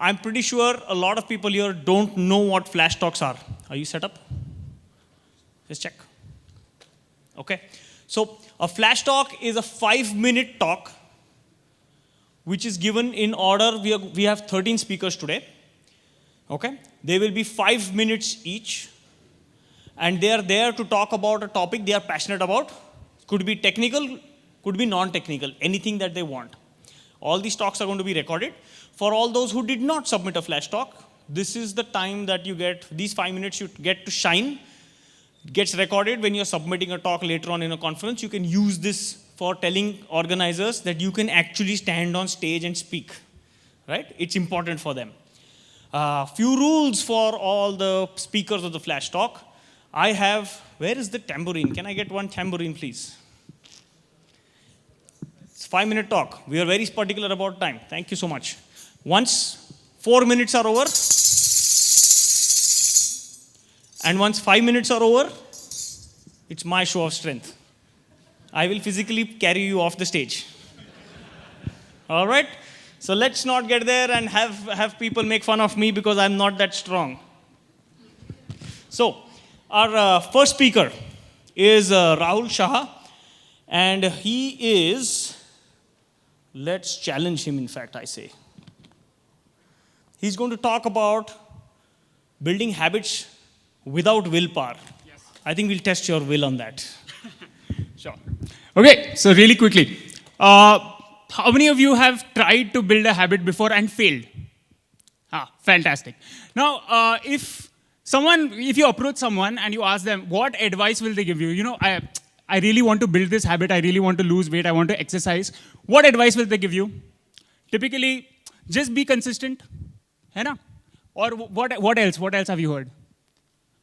I'm pretty sure a lot of people here don't know what flash talks are. Are you set up? Just check. Okay. So a flash talk is a 5-minute talk which is given in order. We have 13 speakers today. Okay. They will be 5 minutes each. And they are there to talk about a topic they are passionate about. Could be technical, could be non-technical, anything that they want. All these talks are going to be recorded. For all those who did not submit a flash talk, this is the time that you get, these 5 minutes you get to shine. It gets recorded when you're submitting a talk later on in a conference. You can use this for telling organizers that you can actually stand on stage and speak. Right? It's important for them. Few rules for all the speakers of the flash talk. I have, where is the tambourine? Can I get one tambourine, please? It's a 5-minute talk. We are very particular about time. Thank you so much. Once 4 minutes are over, and once 5 minutes are over, it's my show of strength. I will physically carry you off the stage. All right? So let's not get there and have people make fun of me because I'm not that strong. So, our first speaker is Rahul Shaha, and he is, let's challenge him, in fact, I say. He's going to talk about building habits without willpower. Yes. I think we'll test your will on that. Sure. Okay, so really quickly. How many of you have tried to build a habit before and failed? Fantastic. Now, if you approach someone and you ask them, what advice will they give you? You know, I really want to build this habit. I really want to lose weight. I want to exercise. What advice will they give you? Typically, just be consistent. Hai na? Or what else? What else have you heard?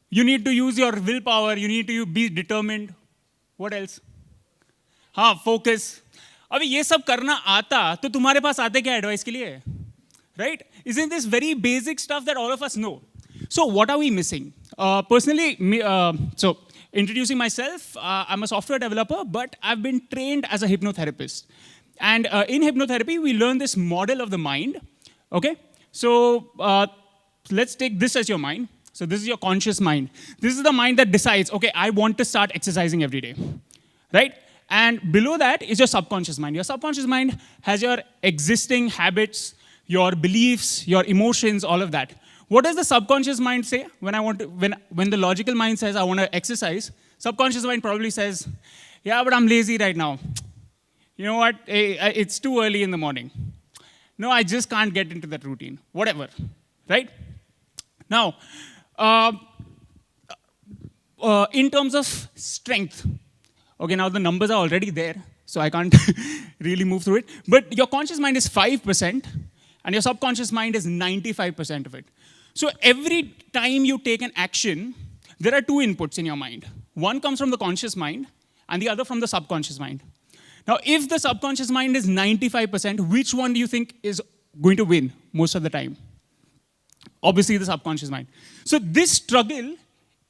You need to use your willpower. You need to be determined. What else? Focus. अभी ये सब करना आता तो तुम्हारे पास आते क्या advice के लिए? Right? Isn't this very basic stuff that all of us know? So what are we missing? Personally, so introducing myself, I'm a software developer, but I've been trained as a hypnotherapist. And in hypnotherapy, we learn this model of the mind. Okay? So let's take this as your mind. So this is your conscious mind. This is the mind that decides, okay, I want to start exercising every day. Right? And below that is your subconscious mind. Your subconscious mind has your existing habits, your beliefs, your emotions, all of that. What does the subconscious mind say when the logical mind says I want to exercise? Subconscious mind probably says, yeah, but I'm lazy right now. You know what? It's too early in the morning. No, I just can't get into that routine. Whatever, right? Now, in terms of strength, okay, now the numbers are already there, so I can't really move through it. But your conscious mind is 5%, and your subconscious mind is 95% of it. So every time you take an action, there are two inputs in your mind. One comes from the conscious mind, and the other from the subconscious mind. Now, if the subconscious mind is 95%, which one do you think is going to win most of the time? Obviously, the subconscious mind. So this struggle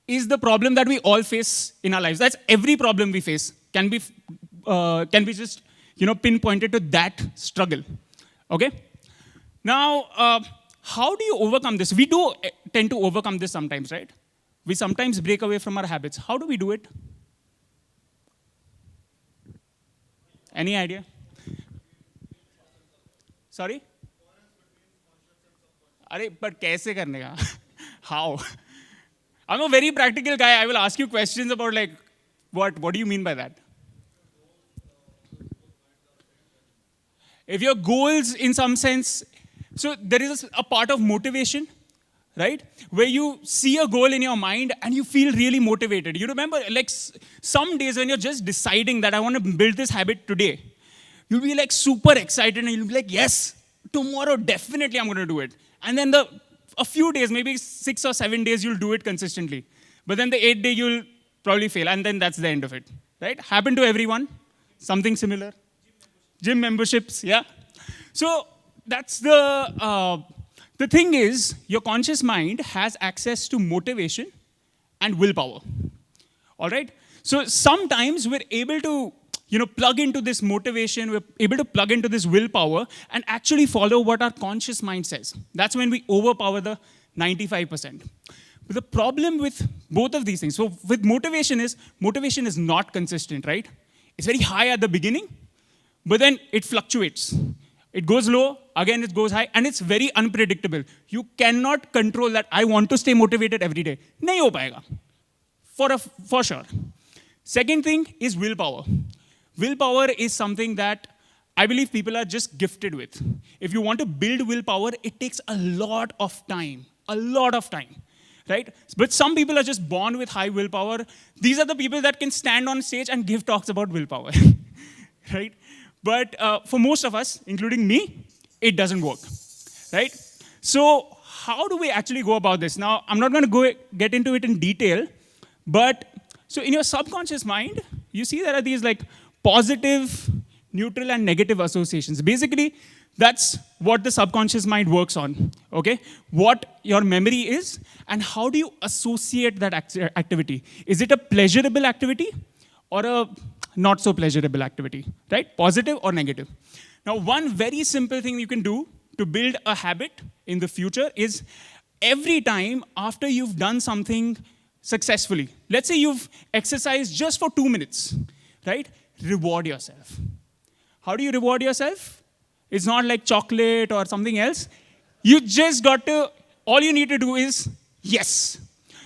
is the problem that we all face in our lives. That's every problem we face can be just pinpointed to that struggle. Okay. Now, how do you overcome this? We do tend to overcome this sometimes, right? We sometimes break away from our habits. How do we do it? Any idea? Sorry? But kaise karne ka? How? I'm a very practical guy. I will ask you questions about like, what do you mean by that? If your goals in some sense, so there is a part of motivation, right? Where you see a goal in your mind and you feel really motivated. You remember like some days when you're just deciding that I want to build this habit today, you'll be like super excited and you'll be like, yes, tomorrow definitely I'm going to do it. And then a few days, maybe 6 or 7 days, you'll do it consistently. But then the 8th day, you'll probably fail. And then that's the end of it, right? Happen to everyone? Something similar? Gym memberships, yeah? So that's the thing is, your conscious mind has access to motivation and willpower, all right? So sometimes we're able to, plug into this motivation, we're able to plug into this willpower and actually follow what our conscious mind says. That's when we overpower the 95%. But the problem with both of these things, so with motivation is not consistent, right? It's very high at the beginning, but then it fluctuates. It goes low, again it goes high, and it's very unpredictable. You cannot control that. I want to stay motivated every day. Nahi ho payega. For sure. Second thing is willpower. Willpower is something that I believe people are just gifted with. If you want to build willpower, it takes a lot of time, right? But some people are just born with high willpower. These are the people that can stand on stage and give talks about willpower, right? But for most of us, including me, it doesn't work, right? So how do we actually go about this? Now, I'm not going to get into it in detail, but so in your subconscious mind, you see there are these like positive, neutral, and negative associations. Basically, that's what the subconscious mind works on, okay? What your memory is, and how do you associate that activity? Is it a pleasurable activity or a not so pleasurable activity, right? Positive or negative. Now, one very simple thing you can do to build a habit in the future is every time after you've done something successfully, let's say you've exercised just for 2 minutes, right? Reward yourself. How do you reward yourself? It's not like chocolate or something else. You just got to, all you need to do is yes.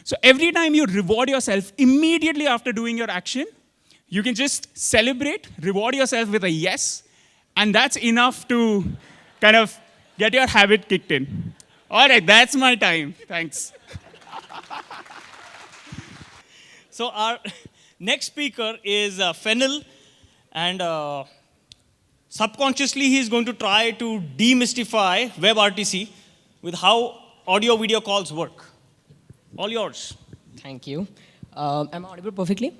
So every time you reward yourself immediately after doing your action, you can just celebrate, reward yourself with a yes, and that's enough to kind of get your habit kicked in. All right, that's my time. Thanks. So our next speaker is Fennel, and subconsciously he's going to try to demystify Webrtc with how audio-video calls work. All yours. Thank you. Am I audible perfectly?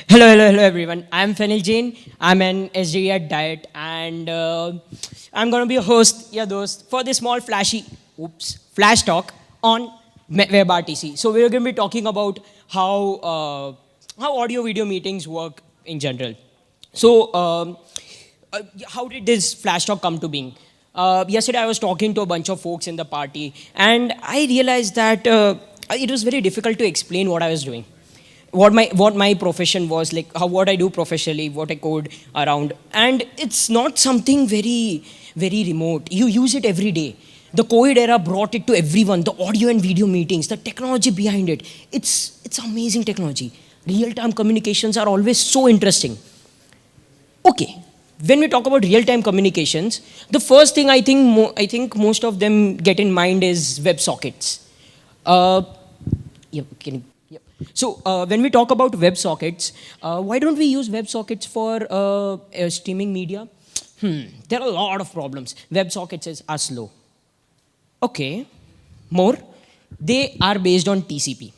Hello everyone. I'm Fennel Jain. I'm an SDE at Diet, and I'm going to be a host, for this small flash talk on Webrtc. So we're going to be talking about how audio-video meetings work in general. So how did this flash talk come to being? Yesterday I was talking to a bunch of folks in the party, and I realized that it was very difficult to explain what I was doing. What my profession was, like what I do professionally, what I code around. And it's not something very, very remote. You use it every day. The COVID era brought it to everyone, the audio and video meetings, the technology behind it. It's amazing technology. Real-time communications are always so interesting. Okay, when we talk about real-time communications, the first thing I think most of them get in mind is WebSockets. So when we talk about WebSockets, why don't we use WebSockets for streaming media? There are a lot of problems. WebSockets are slow. Okay, more. They are based on TCP.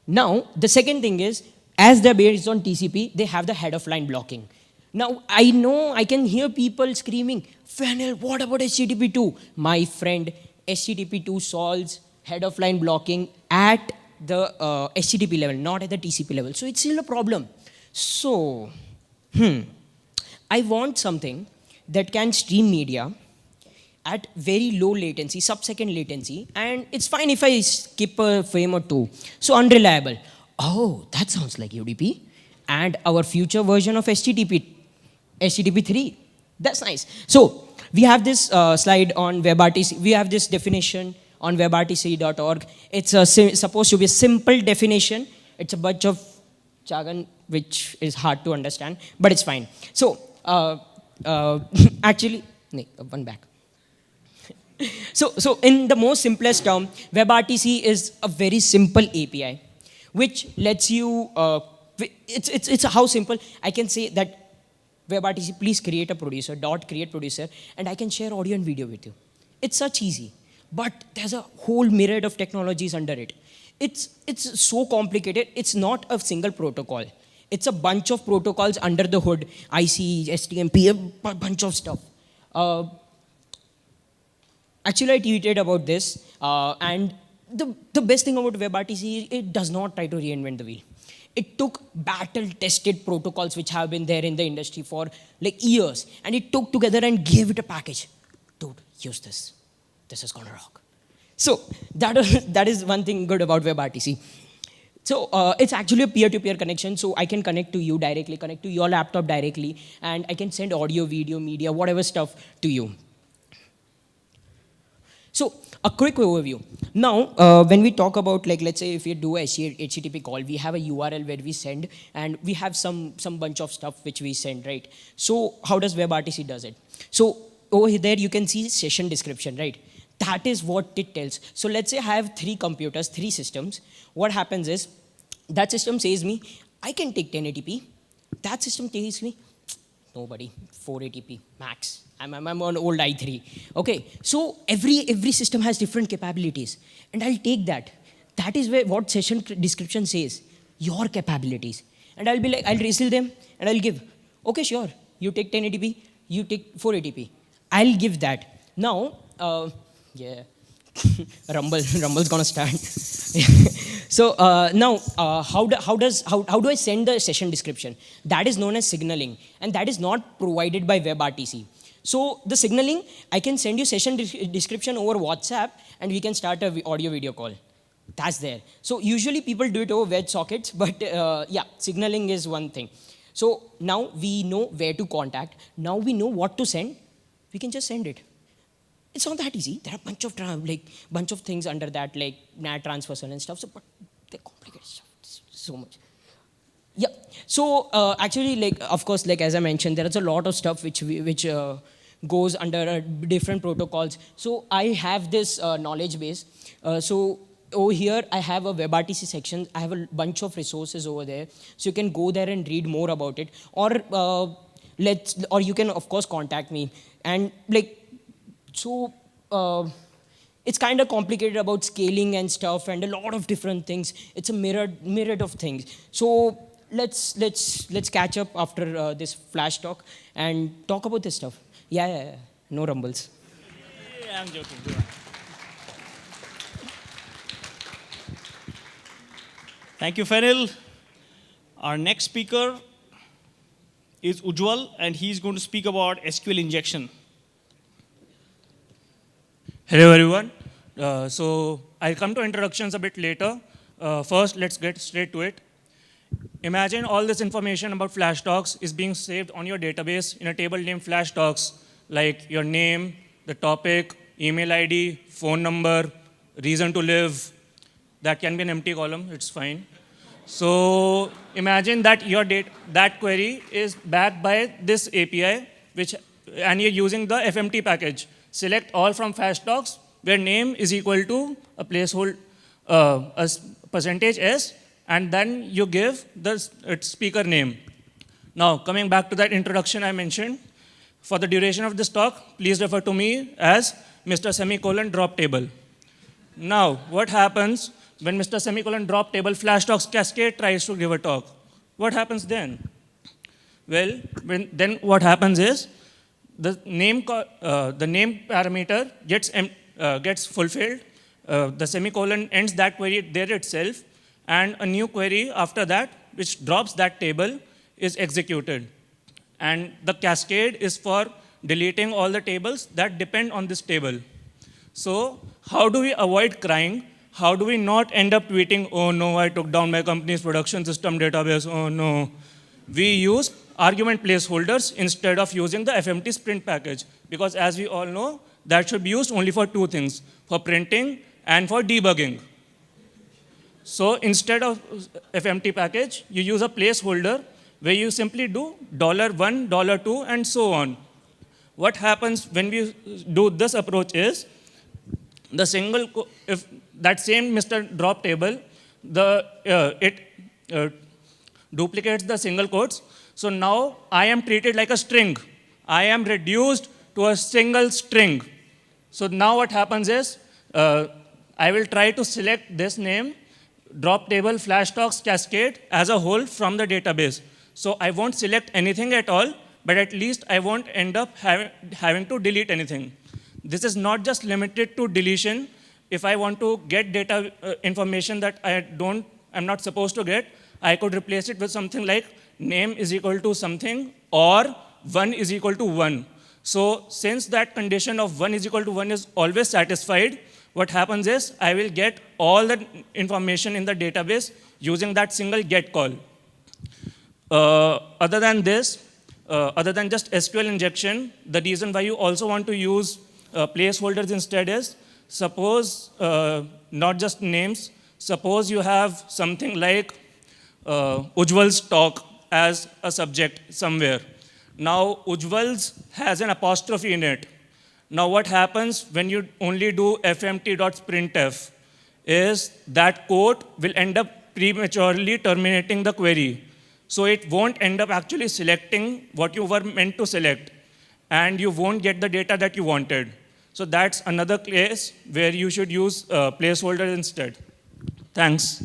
Now, the second thing is, as they're based on TCP, they have the head-of-line blocking. Now, I know I can hear people screaming, Fennel, what about HTTP2? My friend, HTTP2 solves head-of-line blocking at the HTTP level, not at the TCP level. So it's still a problem. So, I want something that can stream media at very low latency, sub-second latency, and it's fine if I skip a frame or two. So unreliable. Oh, that sounds like UDP. And our future version of HTTP3. That's nice. So we have this slide on Webrtc. We have this definition on webrtc.org. It's supposed to be a simple definition. It's a bunch of jargon, which is hard to understand, but it's fine. So, actually, one back. So in the most simplest term, Webrtc is a very simple API, which lets you, it's how simple, I can say that Webrtc, please create a producer, .create producer, and I can share audio and video with you. It's such easy. But there's a whole myriad of technologies under it. It's so complicated. It's not a single protocol. It's a bunch of protocols under the hood. IC, STMP, a bunch of stuff. Actually, I tweeted about this. And the best thing about Webrtc is it does not try to reinvent the wheel. It took battle-tested protocols which have been there in the industry for like years, and it took together and gave it a package. Dude, use this. This is gonna rock. So that is one thing good about WebRTC. So it's actually a peer-to-peer connection, so I can connect to you directly, connect to your laptop directly, and I can send audio, video, media, whatever stuff to you. So a quick overview. Now, when we talk about, like, let's say if we do a HTTP call, we have a URL where we send, and we have some bunch of stuff which we send, right? So how does WebRTC does it? So over there you can see session description, right? That is what it tells. So let's say I have 3 computers, 3 systems. What happens is, that system says me, I can take 1080p. That system tells me, nobody, 480p max. I'm on old i3. Okay, so every system has different capabilities, and I'll take that. That is where what session description says, your capabilities. And I'll be like, I'll resell them, and I'll give, okay, sure, you take 1080p, you take 480p. I'll give that. Now, yeah, Rumble's gonna start. So now, how do I send the session description? That is known as signaling, and that is not provided by WebRTC. So the signaling, I can send you session description over WhatsApp, and we can start a audio video call. That's there. So usually people do it over WebSockets, but yeah, signaling is one thing. So now we know where to contact. Now we know what to send. We can just send it. It's not that easy. There are a bunch of things under that, like NAT transversal and stuff. So, but they're complicated stuff so much. Yeah. So actually, like, of course, like as I mentioned, there is a lot of stuff which goes under different protocols. So I have this knowledge base. So over here, I have a WebRTC section. I have a bunch of resources over there. So you can go there and read more about it, or you can of course contact me. And like, so it's kind of complicated about scaling and stuff, and a lot of different things. It's a myriad of things. So let's catch up after this flash talk and talk about this stuff. Yeah. No rumbles. Yeah, I'm joking. Thank you, Fenil. Our next speaker is Ujjwal, and he's going to speak about SQL injection. Hello, everyone. So I'll come to introductions a bit later. First, let's get straight to it. Imagine all this information about FlashTalks is being saved on your database in a table named FlashTalks, like your name, the topic, email ID, phone number, reason to live. That can be an empty column, it's fine. So imagine that that query is backed by this API, and you're using the FMT package. Select all from FlashTalks, where name is equal to a placeholder, a percentage S, and then you give its speaker name. Now, coming back to that introduction I mentioned, for the duration of this talk, please refer to me as Mr. Semicolon drop table. Now, what happens when Mr. Semicolon drop table FlashTalks cascade tries to give a talk? What happens then? Well, then what happens is, the name parameter gets fulfilled. The semicolon ends that query there itself, and a new query after that, which drops that table, is executed. And the cascade is for deleting all the tables that depend on this table. So how do we avoid crying? How do we not end up tweeting, oh no, I took down my company's production system database, oh no? We use argument placeholders instead of using the FMT sprint package, because as we all know, that should be used only for 2 things, for printing and for debugging. So instead of FMT package, you use a placeholder where you simply do $1, $2, and so on. What happens when we do this approach is, if that same Mr. Drop table, it duplicates the single quotes. So now I am treated like a string. I am reduced to a single string. So now what happens is, I will try to select this name, drop table FlashTalks cascade, as a whole from the database. So I won't select anything at all, but at least I won't end up having to delete anything. This is not just limited to deletion. If I want to get data information that I'm not supposed to get, I could replace it with something like name is equal to something or 1 is equal to 1. So since that condition of 1 is equal to 1 is always satisfied, what happens is I will get all the information in the database using that single get call. Other than this, other than just SQL injection, the reason why you also want to use placeholders instead is, suppose not just names, suppose you have something like Ujjwal's talk as a subject somewhere. Now, Ujjwal's has an apostrophe in it. Now, what happens when you only do fmt.printf is that quote will end up prematurely terminating the query. So it won't end up actually selecting what you were meant to select, and you won't get the data that you wanted. So that's another case where you should use placeholders instead. Thanks.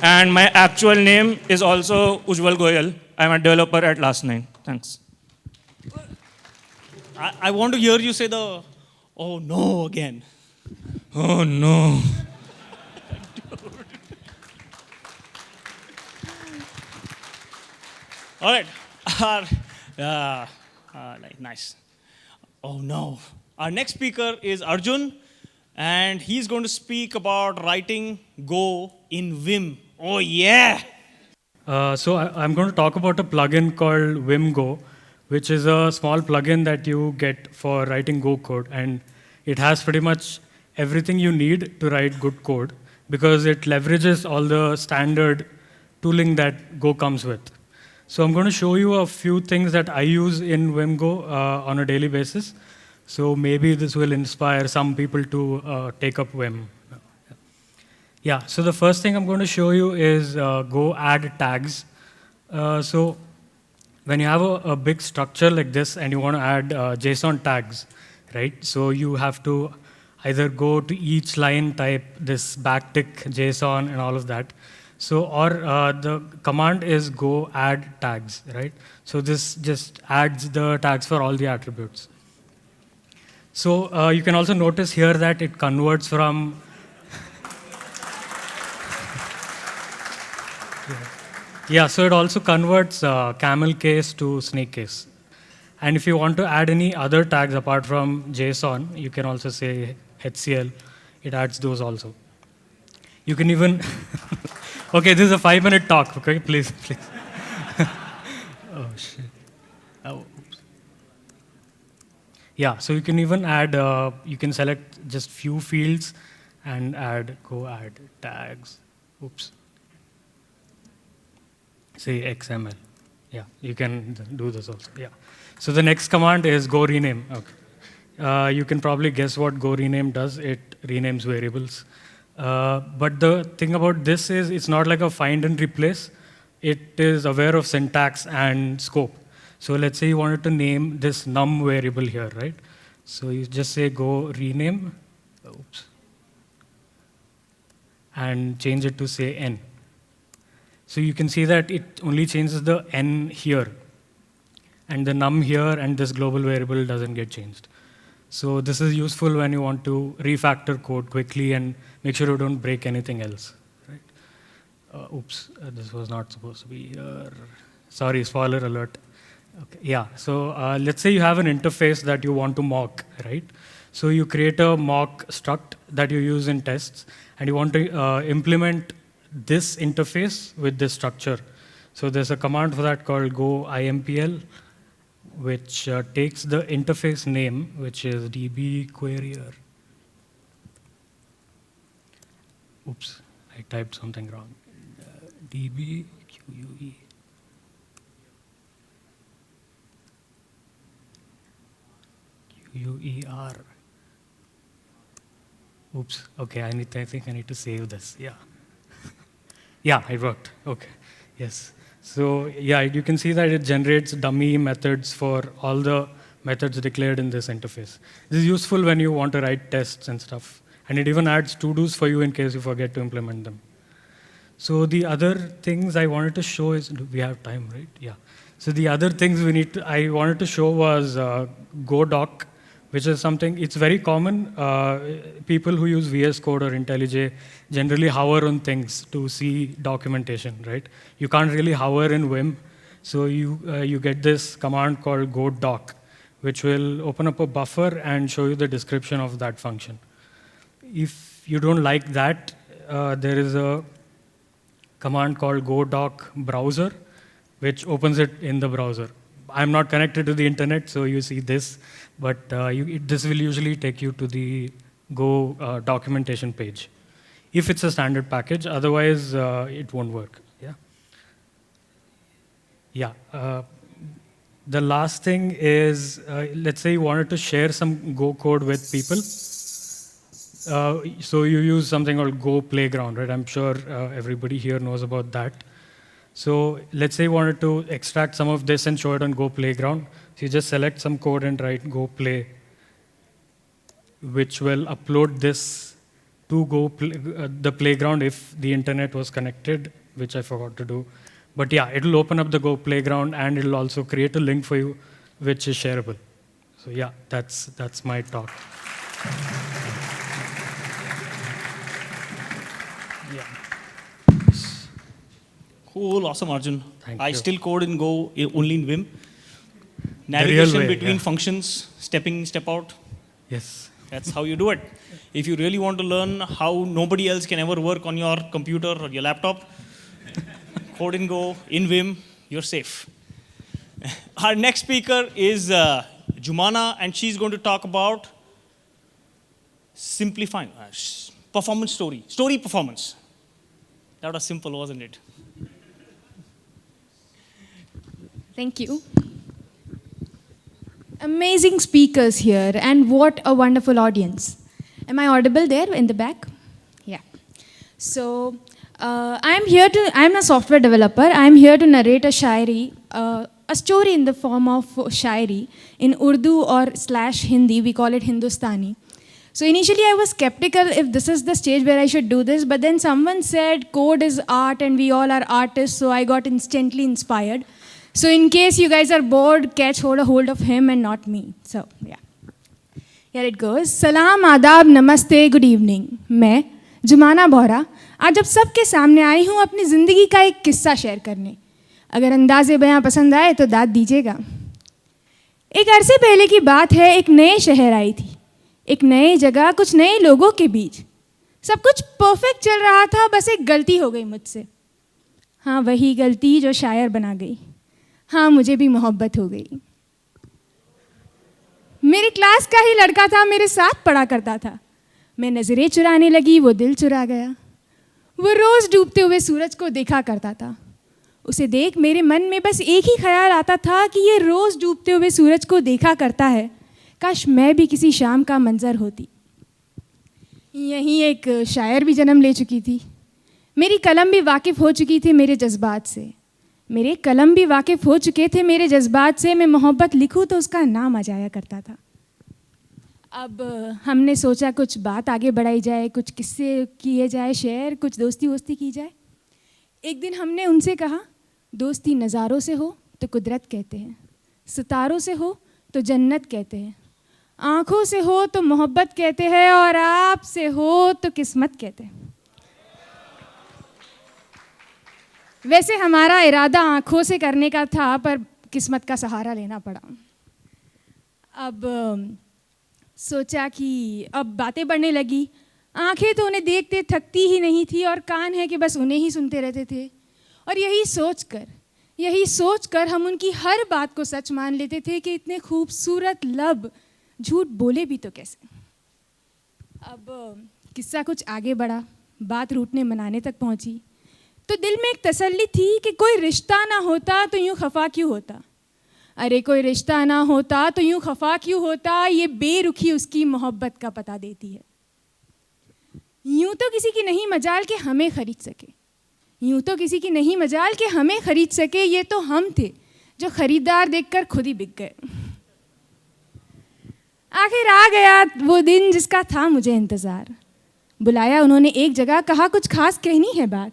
And my actual name is also Ujjwal Goyal. I'm a developer at Last9. Thanks. I want to hear you say the, oh no, again. Oh no. All right. Nice. Oh no. Our next speaker is Arjun, and he's going to speak about writing Go in Vim. Oh yeah. So I'm going to talk about a plugin called Vimgo, which is a small plugin that you get for writing Go code. And it has pretty much everything you need to write good code because it leverages all the standard tooling that Go comes with. So I'm going to show you a few things that I use in Vimgo on a daily basis. So maybe this will inspire some people to take up Vim. Yeah, so the first thing I'm going to show you is Go add tags. So when you have a big structure like this and you want to add Json tags, right? So you have to either go to each line, type this backtick JSON and all of that. So, or the command is go add tags, right? So this just adds the tags for all the attributes. So you can also notice here that it converts from yeah, so it also converts camel case to snake case. And if you want to add any other tags apart from JSON, you can also say HCL. It adds those also. You can even okay, this is a 5-minute talk, okay? Please, please. Oh, shit. Oh, oops. Yeah, so you can even add, you can select just few fields and go add tags. Oops. Say XML. Yeah, you can do this also, yeah. So the next command is go rename, okay. You can probably guess what go rename does. It renames variables. But the thing about this is it's not like a find and replace. It is aware of syntax and scope. So let's say you wanted to name this num variable here, right? So you just say go rename, oops, and change it to say n. So you can see that it only changes the n here. And the num here and this global variable doesn't get changed. So this is useful when you want to refactor code quickly and make sure you don't break anything else, right? Oops, this was not supposed to be here. Sorry, spoiler alert. Okay, yeah, so let's say you have an interface that you want to mock, right? So you create a mock struct that you use in tests, and you want to implement this interface with this structure. So there's a command for that called go impl, which takes the interface name, which is db querier. Oops, I typed something wrong. db quue. quer. Oops, okay, I think I need to save this, yeah. Yeah, it worked, okay, yes. So yeah, you can see that it generates dummy methods for all the methods declared in this interface. This is useful when you want to write tests and stuff. And it even adds to-dos for you in case you forget to implement them. So the other things I wanted to show is, do we have time, right? Yeah. So the other things I wanted to show was GoDoc, which is something, it's very common. People who use VS Code or IntelliJ generally hover on things to see documentation, right? You can't really hover in Vim. So you get this command called go doc, which will open up a buffer and show you the description of that function. If you don't like that, there is a command called go doc browser, which opens it in the browser. I'm not connected to the internet, so you see this, but this will usually take you to the Go documentation page, if it's a standard package. Otherwise, it won't work. Yeah. The last thing is, let's say you wanted to share some Go code with people. So you use something called Go Playground, right? I'm sure everybody here knows about that. So let's say you wanted to extract some of this and show it on Go Playground. So you just select some code and write Go Play, which will upload this to the playground if the internet was connected, which I forgot to do. But yeah, it'll open up the Go Playground, and it'll also create a link for you, which is shareable. So yeah, that's my talk. Yeah. Cool, awesome, Arjun. Thank I you. still code in Go only in Vim. Navigation way, between yeah. functions, step in, step out. Yes. That's how you do it. If you really want to learn how nobody else can ever work on your computer or your laptop, code in Go, in Vim, you're safe. Our next speaker is Jumana, and she's going to talk about simplifying performance story performance. That was simple, wasn't it? Thank you. Amazing speakers here, and what a wonderful audience. Am I audible there in the back? Yeah. So, I'm a software developer. I'm here to narrate a shairi, a story in the form of shairi in Urdu or /Hindi. We call it Hindustani. So initially I was skeptical if this is the stage where I should do this, but then someone said code is art and we all are artists, so I got instantly inspired. So in case you guys are bored, catch hold of him and not me. So yeah. Here it goes. Salam, adab, namaste, good evening. मैं जुमाना बोहरा आज जब सबके सामने आई हूँ अपनी ज़िंदगी का एक किस्सा शेयर करने. अगर अंदाज़े बयां पसंद आए तो दाद दीजिएगा. एक अरसे पहले की बात है, एक नए शहर आई थी, एक नए जगह, कुछ नए लोगों के बीच. सब कुछ परफेक्ट चल रहा था, बस एक गलती हो गई मुझसे. हाँ, वही गलती जो शायर बना गई. हाँ, मुझे भी मोहब्बत हो गई. मेरे क्लास का ही लड़का था, मेरे साथ पढ़ा करता था. मैं नज़रें चुराने लगी, वो दिल चुरा गया. वो रोज़ डूबते हुए सूरज को देखा करता था. उसे देख मेरे मन में बस एक ही ख्याल आता था कि ये रोज़ डूबते हुए सूरज को देखा करता है, काश मैं भी किसी शाम का मंजर होती. यहीं एक शायर भी जन्म ले चुकी थी. मेरी कलम भी वाकिफ़ हो चुकी थी मेरे जज्बात से. मेरे कलम भी वाकिफ़ हो चुके थे मेरे जज्बात से. मैं मोहब्बत लिखूं तो उसका नाम आ जाया करता था. अब हमने सोचा कुछ बात आगे बढ़ाई जाए, कुछ किस्से किए जाए शेयर, कुछ दोस्ती वोस्ती की जाए. एक दिन हमने उनसे कहा, दोस्ती नज़ारों से हो तो कुदरत कहते हैं, सितारों से हो तो जन्नत कहते हैं, आँखों से हो तो मोहब्बत कहते हैं, और आप से हो तो किस्मत कहते हैं. वैसे हमारा इरादा आँखों से करने का था, पर किस्मत का सहारा लेना पड़ा. अब सोचा कि अब बातें बढ़ने लगी. आंखें तो उन्हें देखते थकती ही नहीं थी, और कान है कि बस उन्हें ही सुनते रहते थे. और यही सोचकर हम उनकी हर बात को सच मान लेते थे कि इतने खूबसूरत लब झूठ बोले भी तो कैसे. अब किस्सा कुछ आगे बढ़ा, बात रूठने मनाने तक पहुंची. तो दिल में एक तसल्ली थी कि कोई रिश्ता ना होता तो यूँ खफा क्यों होता. अरे कोई रिश्ता ना होता तो यूँ खफा क्यों होता. ये बेरुखी उसकी मोहब्बत का पता देती है. यूँ तो किसी की नहीं मजाल कि हमें खरीद सके, यूँ तो किसी की नहीं मजाल कि हमें खरीद सके. ये तो हम थे जो खरीदार देखकर खुद ही बिक गए. आखिर आ गया वो दिन जिसका था मुझे इंतज़ार. बुलाया उन्होंने एक जगह, कहा कुछ खास कहनी है बात.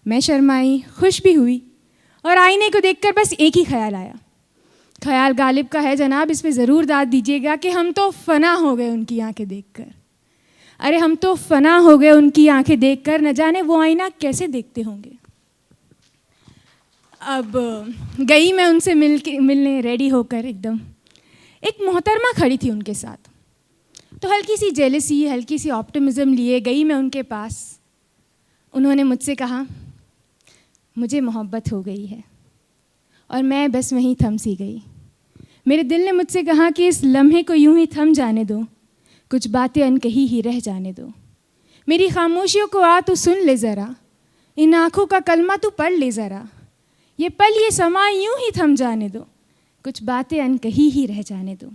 मैं शर्माई, खुश भी हुई, और आईने को देखकर बस एक ही ख्याल आया, ख्याल गालिब का है जनाब, इस पे ज़रूर दाद दीजिएगा कि हम तो फना हो गए उनकी आंखें देखकर। अरे हम तो फना हो गए उनकी आंखें देखकर, न जाने वो आईना कैसे देखते होंगे। अब गई मैं उनसे मिलने रेडी होकर एकदम। एक मोहतरमा खड़ी थी उनके साथ, तो हल्की सी जेलसी, हल्की सी ऑप्टिमिज्म लिए गई मैं उनके पास। उन्होंने मुझसे कहा, मुझे मोहब्बत हो गई है, और मैं बस वहीं थम सी गई। मेरे दिल ने मुझसे कहा कि इस लम्हे को यूं ही थम जाने दो, कुछ बातें अनकही ही रह जाने दो। मेरी खामोशियों को आ तू सुन ले ज़रा, इन आँखों का कलमा तू पढ़ ले ज़रा। ये पल ये समा यूं ही थम जाने दो, कुछ बातें अनकही ही रह जाने दो।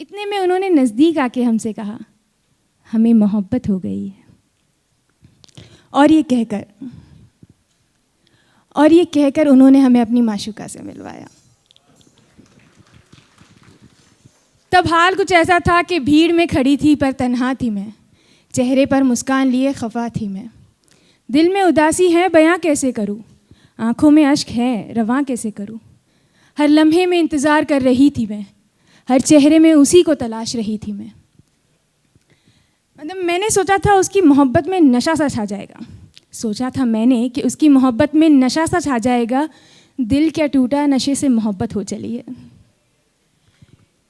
इतने में उन्होंने नज़दीक आके हमसे कहा, हमें मोहब्बत हो गई है। और ये कहकर उन्होंने हमें अपनी माशूका से मिलवाया। तब हाल कुछ ऐसा था कि भीड़ में खड़ी थी पर तन्हा थी मैं, चेहरे पर मुस्कान लिए खफा थी मैं। दिल में उदासी है बयां कैसे करूं, आंखों में अश्क है रवां कैसे करूं। हर लम्हे में इंतज़ार कर रही थी मैं, हर चेहरे में उसी को तलाश रही थी मैं। मतलब मैंने सोचा था उसकी मोहब्बत में नशा सा छा जाएगा, सोचा था मैंने कि उसकी मोहब्बत में नशा सा छा जाएगा। दिल क्या टूटा, नशे से मोहब्बत हो चली है।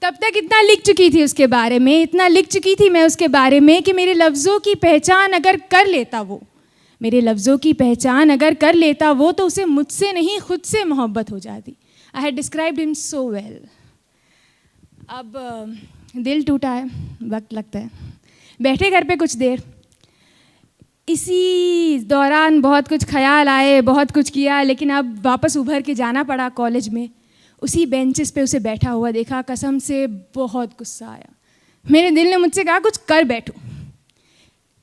तब तक इतना लिख चुकी थी उसके बारे में, इतना लिख चुकी थी मैं उसके बारे में कि मेरे लफ्ज़ों की पहचान अगर कर लेता वो, मेरे लफ्ज़ों की पहचान अगर कर लेता वो, तो उसे मुझसे नहीं खुद से मोहब्बत हो जाती। I had described him so well. अब दिल टूटा है, वक्त लगता है। बैठे घर पे कुछ देर, इसी दौरान बहुत कुछ ख्याल आए, बहुत कुछ किया, लेकिन अब वापस उभर के जाना पड़ा कॉलेज में। उसी बेंचेस पे उसे बैठा हुआ देखा, कसम से बहुत गुस्सा आया। मेरे दिल ने मुझसे कहा कुछ कर बैठो,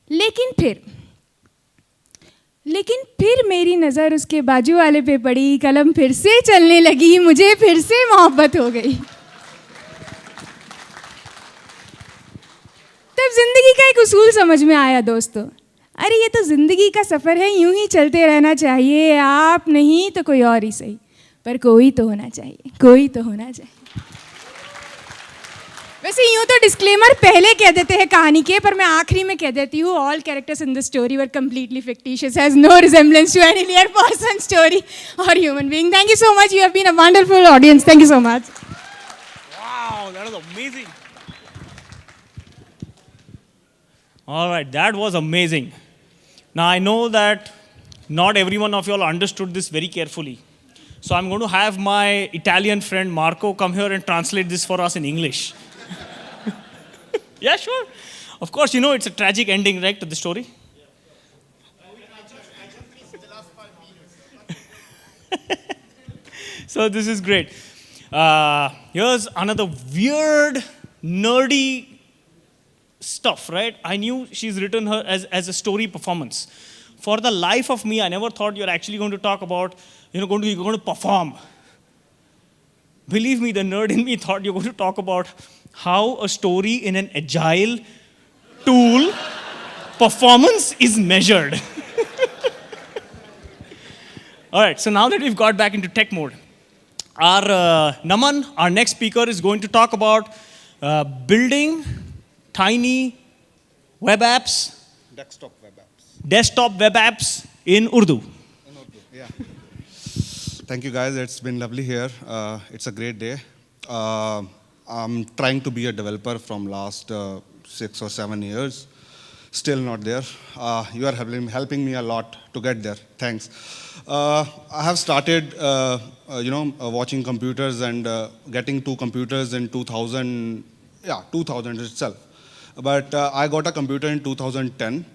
लेकिन फिर मेरी नज़र उसके बाजू वाले पे पड़ी, कलम फिर से चलने लगी, मुझे फिर से मोहब्बत हो गई। तब जिंदगी का एक उसूल समझ में आया दोस्तों, अरे ये तो ज़िंदगी का सफ़र है, यूं ही चलते रहना चाहिए। आप नहीं तो कोई और ही सही, पर कोई तो होना चाहिए, कोई तो होना चाहिए। वैसे यूं तो डिस्क्लेमर पहले कह देते हैं कहानी के, पर मैं आखिरी में कह देती हूँ, all characters in the story were completely fictitious, has no resemblance to any real person, story or human being. Thank you so much. You have been a wonderful audience. Thank you so much. Wow, that was amazing. All right, that was amazing. Now I know that not every one of you all understood this very carefully. So I'm going to have my Italian friend Marco come here and translate this for us in English. Yeah, sure. Of course, you know it's a tragic ending, right, to the story? So this is great. Here's another weird, nerdy stuff, right? I knew she's written her as a story performance. For the life of me, I never thought you're actually going to talk about, you're going to perform. Believe me, the nerd in me thought you're going to talk about how a story in an agile tool performance is measured. All right, so now that we've got back into tech mode, our Naman, our next speaker, is going to talk about building tiny web apps, desktop web apps in Urdu. Yeah. Thank you, guys. It's been lovely here. It's a great day. I'm trying to be a developer from last 6 or 7 years. Still not there. You are helping me a lot to get there. Thanks. I have started, watching computers and getting 2 computers in 2000. Yeah, 2000 itself. But I got a computer in 2010.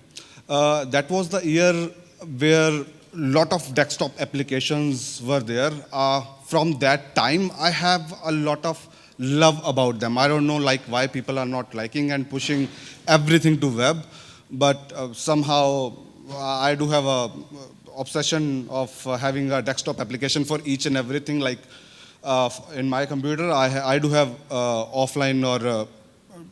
That was the year where lot of desktop applications were there. From that time, I have a lot of love about them. I don't know why people are not liking and pushing everything to web, but somehow I do have a obsession of having a desktop application for each and everything. In my computer, I do have offline or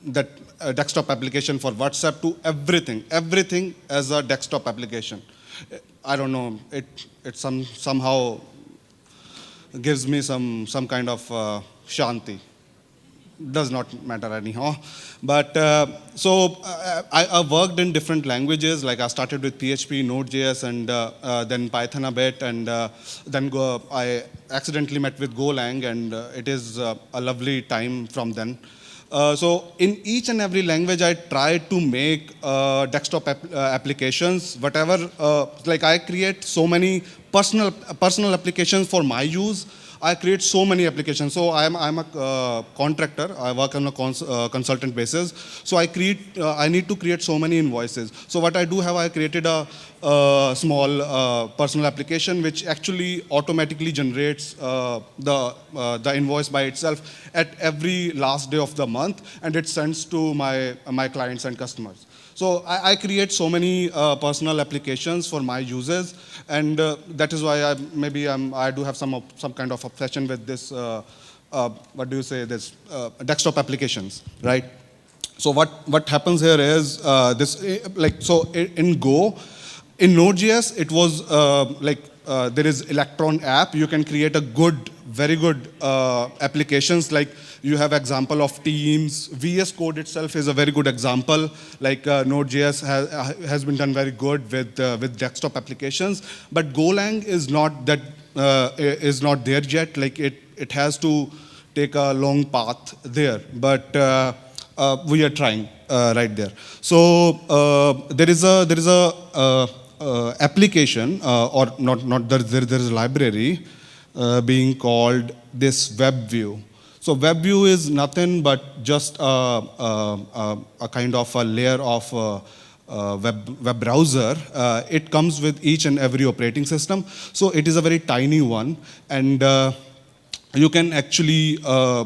that desktop application for WhatsApp to everything as a desktop application. I don't know, it somehow gives me some kind of shanti. Does not matter anyhow. But I worked in different languages. Like I started with PHP, Node.js, and then Python a bit, and then I accidentally met with Golang, and it is a lovely time from then. So in each and every language, I try to make desktop applications, whatever. Like I create so many personal applications for my use. I create so many applications. So I'm a contractor. I work on a consultant basis. So I need to create so many invoices. So what I do have, I created a small personal application which actually automatically generates the invoice by itself at every last day of the month, and it sends to my clients and customers. So I create so many personal applications for my users, and that is why I do have some kind of obsession with this. What do you say? This desktop applications, right? So what happens here is in Go, in Node.js, it was there is Electron app. You can create very good applications. Like you have example of Teams. VS Code itself is a very good example. Like Node.js has been done very good with desktop applications. But Golang is not there yet. Like it has to take a long path there. But we are trying right there. So there is a application or not there is a library being called this WebView. So WebView is nothing but just a kind of a layer of web browser. It comes with each and every operating system. So it is a very tiny one, and you can actually parse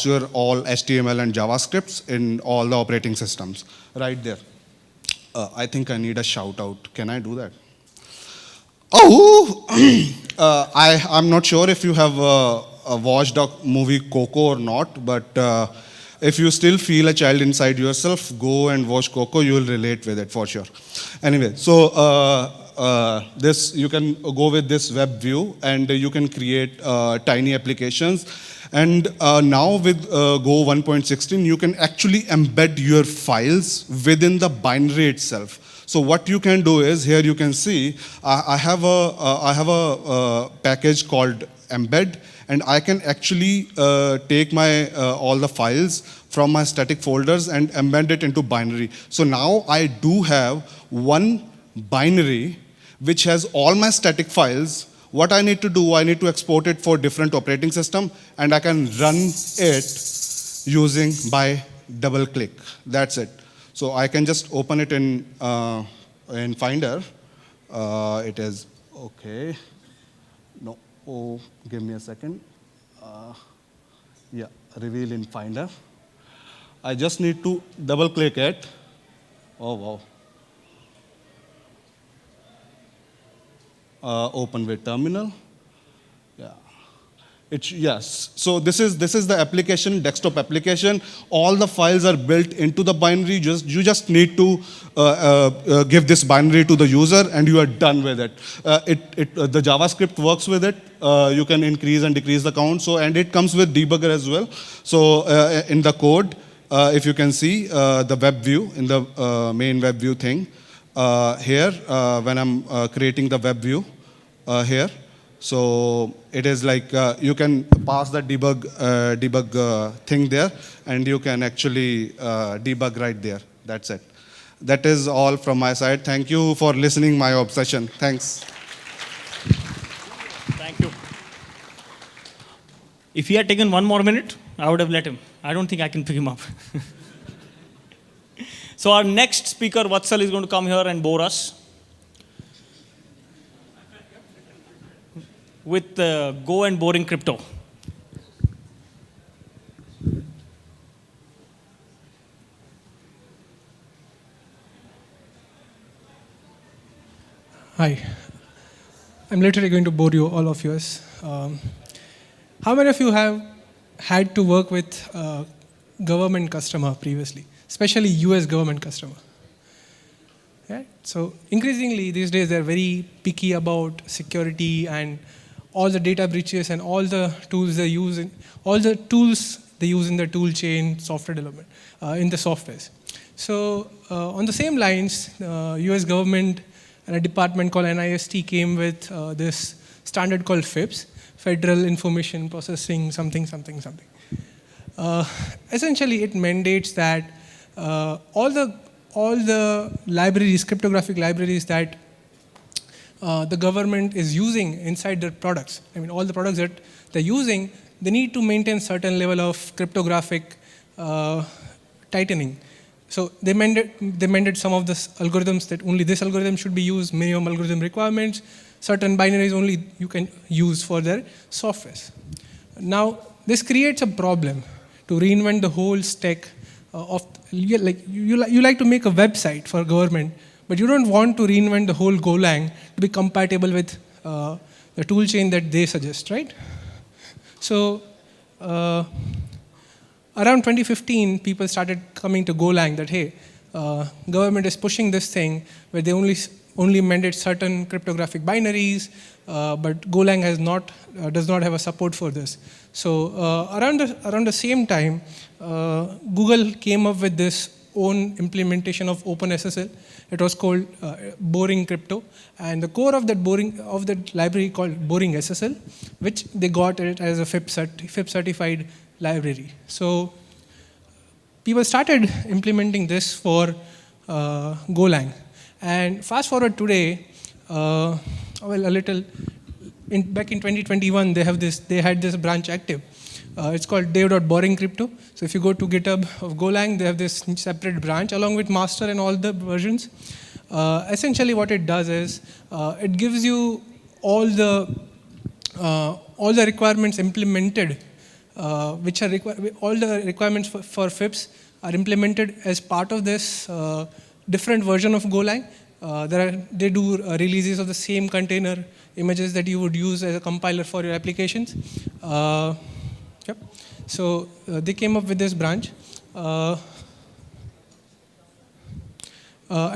your all HTML and JavaScripts in all the operating systems right there. I think I need a shout out. Can I do that? Oh, I'm not sure if you have watched the movie Coco or not, but if you still feel a child inside yourself, go and watch Coco. You will relate with it for sure. Anyway, so you can go with this web view, and you can create tiny applications. And now with Go 1.16, you can actually embed your files within the binary itself. So what you can do is, here you can see, I have a package called embed, and I can actually take my all the files from my static folders and embed it into binary. So now I do have one binary which has all my static files. What I need to do, I need to export it for different operating system, and I can run it using by double click. That's it. So I can just open it in Finder. It is okay. No, oh, give me a second. Yeah, reveal in Finder. I just need to double click it. Oh wow. Open with terminal. Yeah. Yes. So this is the application, desktop application. All the files are built into the binary. You just need to give this binary to the user, and you are done with it. The JavaScript works with it. You can increase and decrease the count. So, and it comes with debugger as well. So in the code, if you can see the web view in the main web view thing. Here, when I'm creating the web view here, so it is like you can pass the debug thing there, and you can actually debug right there. That's it. That is all from my side. Thank you for listening my obsession. Thanks. Thank you. If he had taken one more minute, I would have let him. I don't think I can pick him up. So our next speaker, Vatsal, is going to come here and bore us with Go and boring crypto. Hi. I'm literally going to bore you, all of yours. How many of you have had to work with government customer previously? Especially US government customer. Right? So increasingly these days they're very picky about security and all the data breaches and all the tools they use in the tool chain software development in the softwares. So on the same lines, US government and a department called NIST came with this standard called FIPS, Federal Information Processing something. Essentially, it mandates that all the libraries, cryptographic libraries that the government is using inside their products, I mean, all the products that they're using, they need to maintain certain level of cryptographic tightening. So they mandated some of the algorithms that only this algorithm should be used, minimum algorithm requirements, certain binaries only you can use for their softwares. Now, this creates a problem to reinvent the whole stack of, you like to make a website for government, but you don't want to reinvent the whole Golang to be compatible with the tool chain that they suggest, right? So, around 2015, people started coming to Golang that, hey, government is pushing this thing where they only mandate certain cryptographic binaries, but Golang does not have a support for this. So around the same time, Google came up with this own implementation of OpenSSL. It was called Boring Crypto, and the core of that library called Boring SSL, which they got it as a FIP certified library. So people started implementing this for Golang. And fast forward today, back in 2021, they had this branch active. It's called dev.boringcrypto. So if you go to GitHub of Golang, they have this separate branch along with master and all the versions. Essentially what it does is, it gives you all the requirements implemented, all the requirements for FIPS are implemented as part of this different version of Golang. They do releases of the same container images that you would use as a compiler for your applications. Yep. So they came up with this branch. At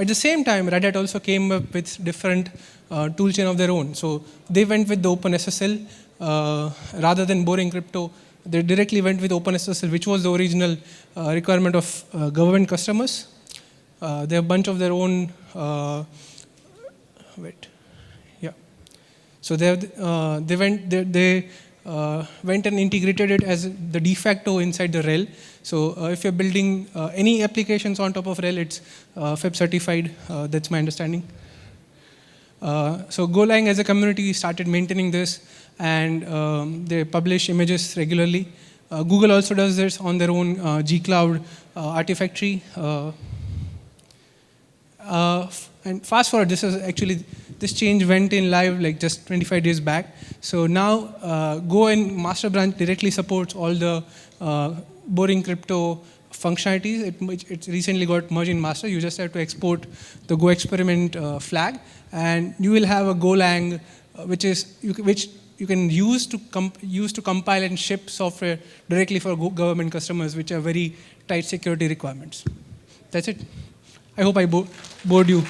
the same time, Red Hat also came up with different toolchain of their own. So they went with the OpenSSL rather than Boring Crypto. They directly went with OpenSSL, which was the original requirement of government customers. They have a bunch of their own. So they went and integrated it as the de facto inside the RHEL. So if you're building any applications on top of RHEL, it's FIP certified. That's my understanding. So Golang as a community started maintaining this, and they publish images regularly. Google also does this on their own G-Cloud Artifactory. And fast forward, this change went in live like just 25 days back. So now Go and master branch directly supports all the Boring Crypto functionalities. It recently got merged in master. You just have to export the Go experiment flag, and you will have a Golang, which you can use to compile and ship software directly for government customers, which are very tight security requirements. That's it. I hope I bored you.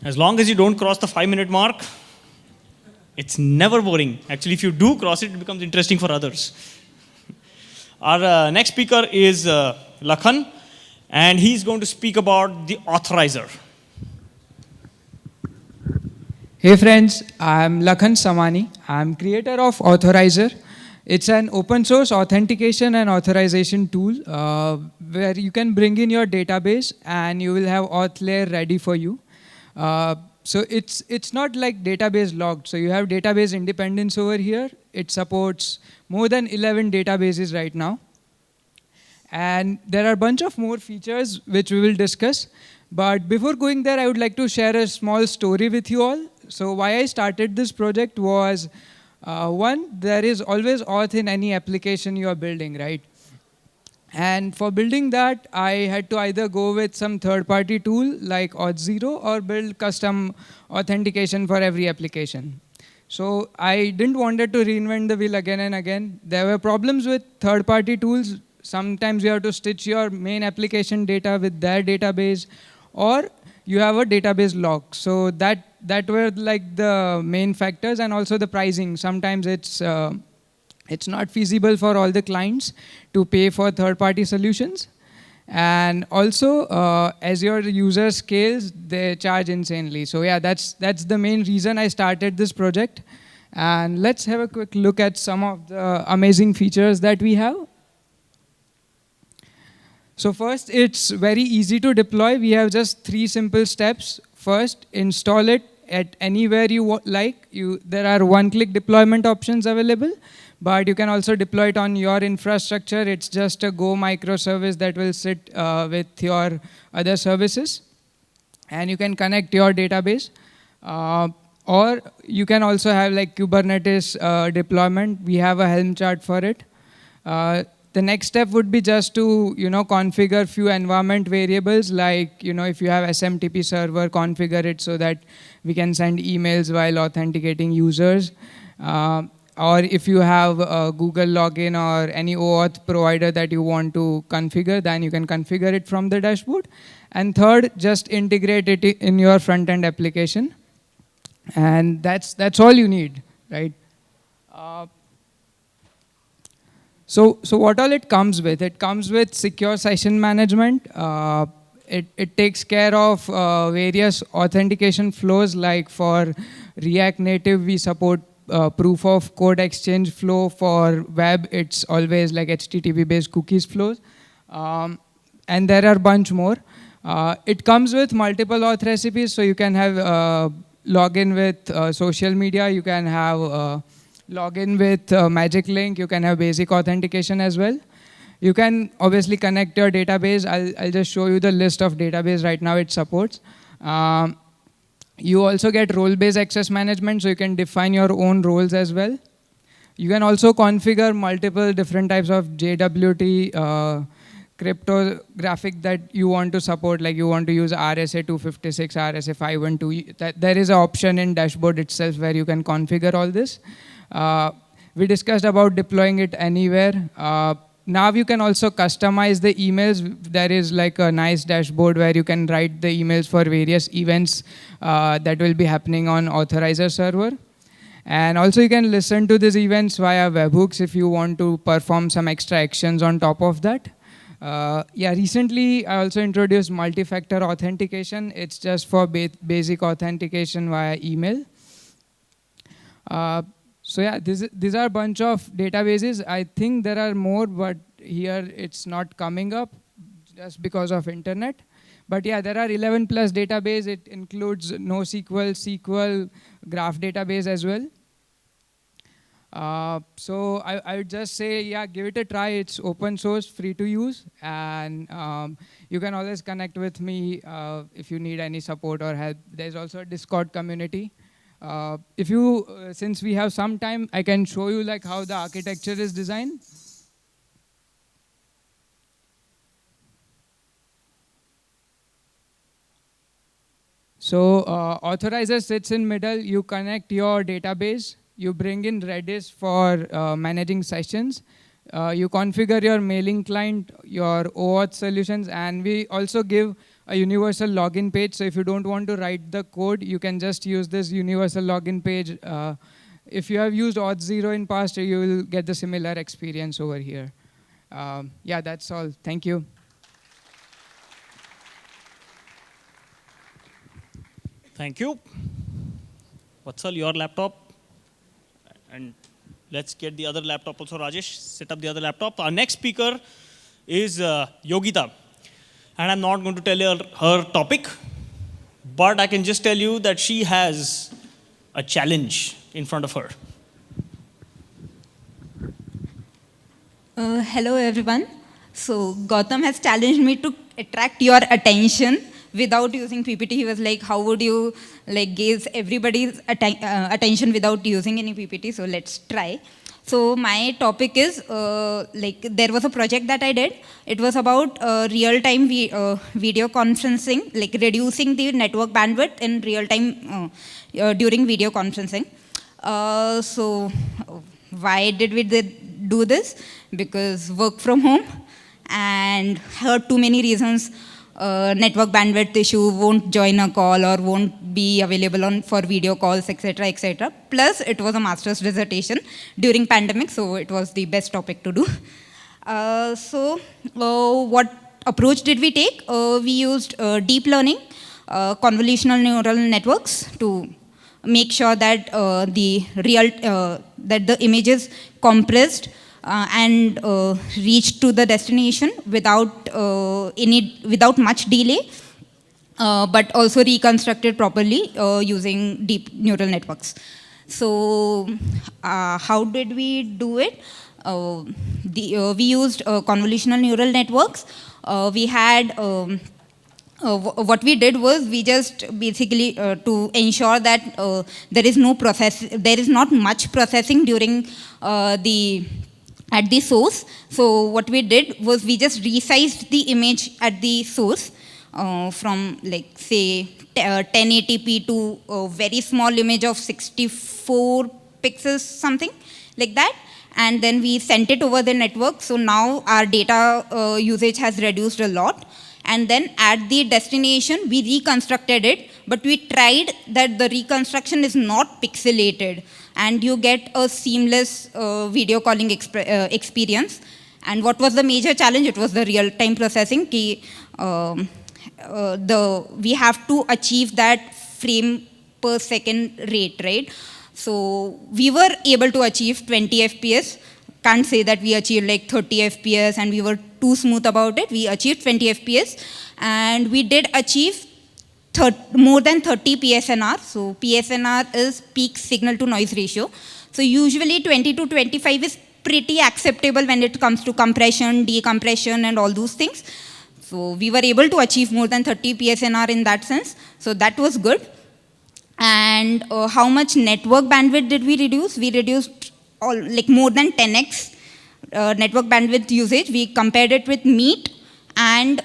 As long as you don't cross the 5-minute mark, it's never boring. Actually, if you do cross it, it becomes interesting for others. Our next speaker is Lakhan, and he's going to speak about the authorizer. Hey friends, I'm Lakhan Samani. I'm creator of Authorizer. It's an open source authentication and authorization tool where you can bring in your database and you will have auth layer ready for you. So it's not like database logged. So you have database independence over here. It supports more than 11 databases right now. And there are a bunch of more features which we will discuss. But before going there, I would like to share a small story with you all. So why I started this project was, one, there is always auth in any application you are building, right? And for building that, I had to either go with some third-party tool like Auth0 or build custom authentication for every application. So I didn't want to reinvent the wheel again and again. There were problems with third-party tools sometimes you have to stitch your main application data with their database, or you have a database lock. So that were like the main factors, and also the pricing. Sometimes it's not feasible for all the clients to pay for third-party solutions. And also, as your user scales, they charge insanely. So yeah, that's the main reason I started this project. And let's have a quick look at some of the amazing features that we have. So first, it's very easy to deploy. We have just 3 simple steps. First, install it at anywhere you like. There are one-click deployment options available, but you can also deploy it on your infrastructure. It's just a Go microservice that will sit with your other services. And you can connect your database. Or you can also have like Kubernetes deployment. We have a Helm chart for it. The next step would be just to configure few environment variables, like if you have SMTP server, configure it so that we can send emails while authenticating users. Or if you have a Google login or any OAuth provider that you want to configure, then you can configure it from the dashboard. And third, just integrate it in your front-end application. And that's all you need, right? So what all it comes with? It comes with secure session management. It takes care of various authentication flows, like for React Native, we support proof of code exchange flow. For web, it's always like HTTP-based cookies flows. And there are a bunch more. It comes with multiple auth recipes, so you can have login with social media, you can have login with magic link, you can have basic authentication as well. You can obviously connect your database. I'll just show you the list of database right now it supports. You also get role-based access management, so you can define your own roles as well. You can also configure multiple different types of JWT cryptographic that you want to support, like you want to use RSA 256, RSA 512. There is an option in dashboard itself where you can configure all this. We discussed about deploying it anywhere. Now you can also customize the emails. There is like a nice dashboard where you can write the emails for various events that will be happening on Authorizer server. And also you can listen to these events via webhooks if you want to perform some extra actions on top of that. Yeah, recently I also introduced multi-factor authentication. It's just for basic authentication via email. So yeah, these are a bunch of databases. I think there are more, but here it's not coming up just because of internet. But yeah, there are 11 plus database. It includes NoSQL, SQL, graph database as well. So I would just say, yeah, give it a try. It's open source, free to use. And you can always connect with me if you need any support or help. There's also a Discord community. Since we have some time, I can show you like how the architecture is designed. So Authorizer sits in middle. You connect your database. You bring in Redis for managing sessions. You configure your mailing client, your OAuth solutions, and we also give a universal login page. So if you don't want to write the code, you can just use this universal login page. If you have used Auth0 in past, you will get the similar experience over here. Yeah, that's all. Thank you. Thank you. Vatsal, your laptop. And let's get the other laptop also, Rajesh. Set up the other laptop. Our next speaker is Yogita. And I'm not going to tell you her topic, but I can just tell you that she has a challenge in front of her. Hello, everyone. So Gautam has challenged me to attract your attention without using PPT. He was like, how would you like gauge everybody's attention without using any PPT? So let's try. So my topic is, like there was a project that I did. It was about real-time video conferencing, like reducing the network bandwidth in real-time during video conferencing. So why did we do this? Because work from home, and heard too many reasons. Network bandwidth issue, won't join a call or won't be available for video calls, etc., etc. Plus, it was a master's dissertation during pandemic, so it was the best topic to do. What approach did we take? We used deep learning, convolutional neural networks to make sure that that the image is compressed and reach to the destination without much delay, but also reconstructed properly using deep neural networks. So how did we do it? We used convolutional neural networks. We had what we did was we just basically to ensure that there is not much processing during at the source. So what we did was we just resized the image at the source from like say 1080p to a very small image of 64 pixels, something like that. And then we sent it over the network. So now our data usage has reduced a lot. And then at the destination, we reconstructed it, but we tried that the reconstruction is not pixelated, and you get a seamless video calling experience. And what was the major challenge? It was the real-time processing. We have to achieve that frame per second rate, right? So we were able to achieve 20 FPS. Can't say that we achieved like 30 FPS and we were too smooth about it. We achieved 20 FPS, and we did achieve more than 30 PSNR. So PSNR is peak signal to noise ratio. So usually 20 to 25 is pretty acceptable when it comes to compression, decompression, and all those things. So we were able to achieve more than 30 PSNR in that sense. So that was good. And how much network bandwidth did we reduce? We reduced more than 10x network bandwidth usage. We compared it with Meet and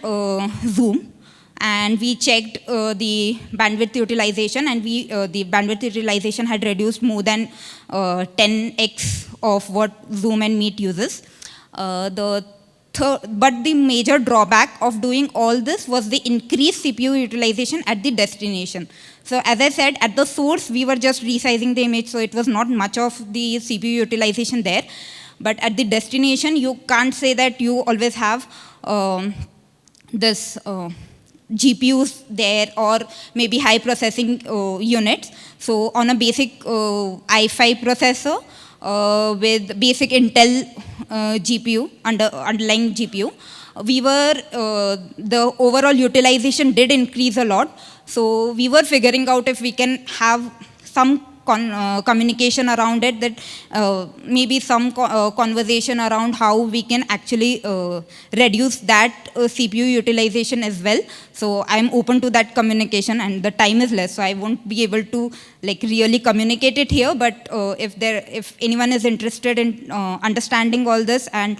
Zoom, and we checked the bandwidth utilization, and the bandwidth utilization had reduced more than 10x of what Zoom and Meet uses. But the major drawback of doing all this was the increased CPU utilization at the destination. So as I said, at the source, we were just resizing the image, so it was not much of the CPU utilization there. But at the destination, you can't say that you always have this GPUs there or maybe high processing units. So on a basic i5 processor with basic Intel GPU, underlying GPU, the overall utilization did increase a lot. So we were figuring out if we can have some communication around it, that maybe some conversation around how we can actually reduce that CPU utilization as well. So I'm open to that communication, and the time is less, so I won't be able to really communicate it here. But if anyone is interested in understanding all this and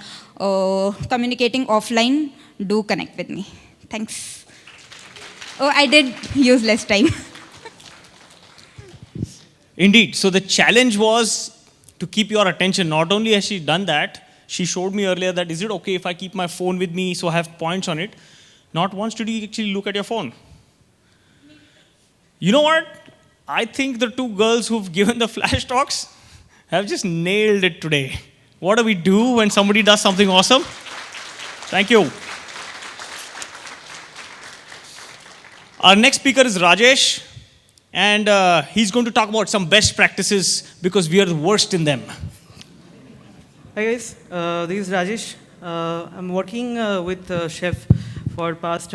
communicating offline, do connect with me. Thanks. Oh, I did use less time. Indeed. So the challenge was to keep your attention. Not only has she done that, she showed me earlier that is it okay if I keep my phone with me so I have points on it? Not once did you actually look at your phone. You know what? I think the two girls who've given the flash talks have just nailed it today. What do we do when somebody does something awesome? Thank you. Our next speaker is Rajesh, and he's going to talk about some best practices because we are the worst in them. Hi guys, this is Rajesh. I'm working with Chef for past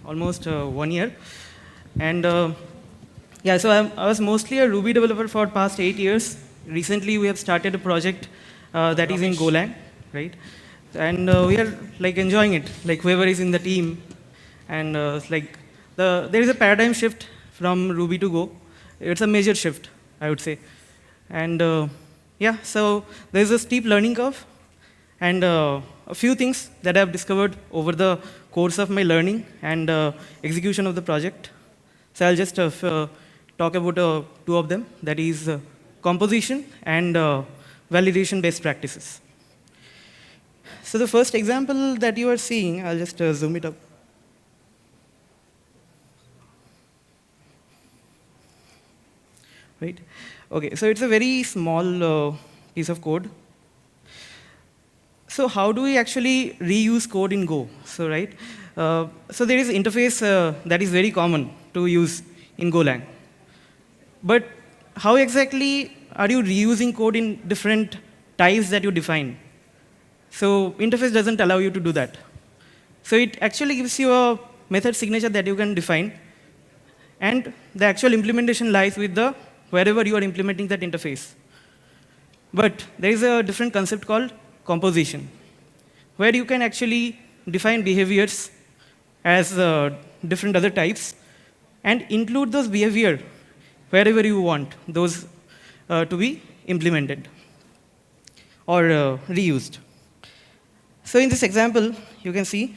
almost 1 year. And yeah, so I was mostly a Ruby developer for past 8 years. Recently we have started a project that is in Golang, right? And we are enjoying it, whoever is in the team. And there is a paradigm shift from Ruby to Go. It's a major shift, I would say. And yeah, so there's a steep learning curve, and a few things that I've discovered over the course of my learning and execution of the project. So I'll just talk about two of them, that is composition and validation best practices. So the first example that you are seeing, I'll just zoom it up. Right? Okay, so it's a very small piece of code. So how do we actually reuse code in Go? So right, so there is interface that is very common to use in Golang. But how exactly are you reusing code in different types that you define? So interface doesn't allow you to do that. So it actually gives you a method signature that you can define, and the actual implementation lies with the wherever you are implementing that interface. But there is a different concept called composition, where you can actually define behaviors as different other types and include those behavior wherever you want those to be implemented or reused. So in this example, you can see,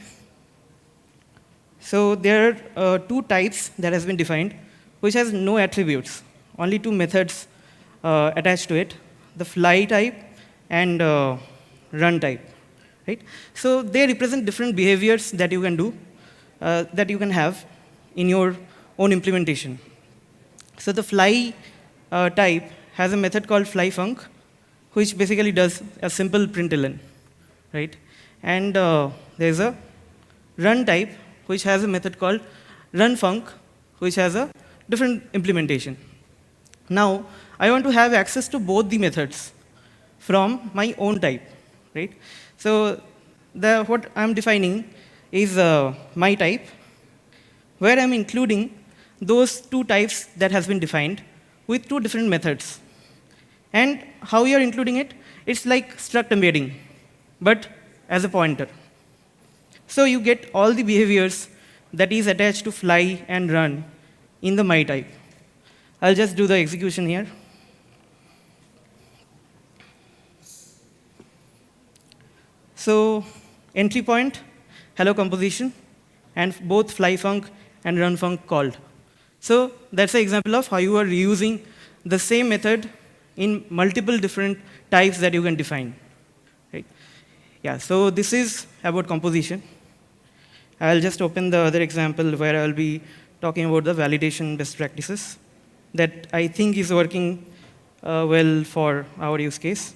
so there are two types that has been defined, which has no attributes, only two methods attached to it, the fly type and run type, right? So they represent different behaviors that you can do, that you can have in your own implementation. So the fly type has a method called flyfunc, which basically does a simple println, right? And there's a run type, which has a method called runfunc, which has a different implementation. Now, I want to have access to both the methods from my own type, right? So what I'm defining is my type, where I'm including those two types that has been defined with two different methods. And how you're including it, it's like struct embedding, but as a pointer. So you get all the behaviors that is attached to fly and run in the my type. I'll just do the execution here. So entry point, hello composition, and both flyfunc and runfunc called. So that's an example of how you are reusing the same method in multiple different types that you can define. Right? Yeah, so this is about composition. I'll just open the other example where I'll be talking about the validation best practices that I think is working well for our use case.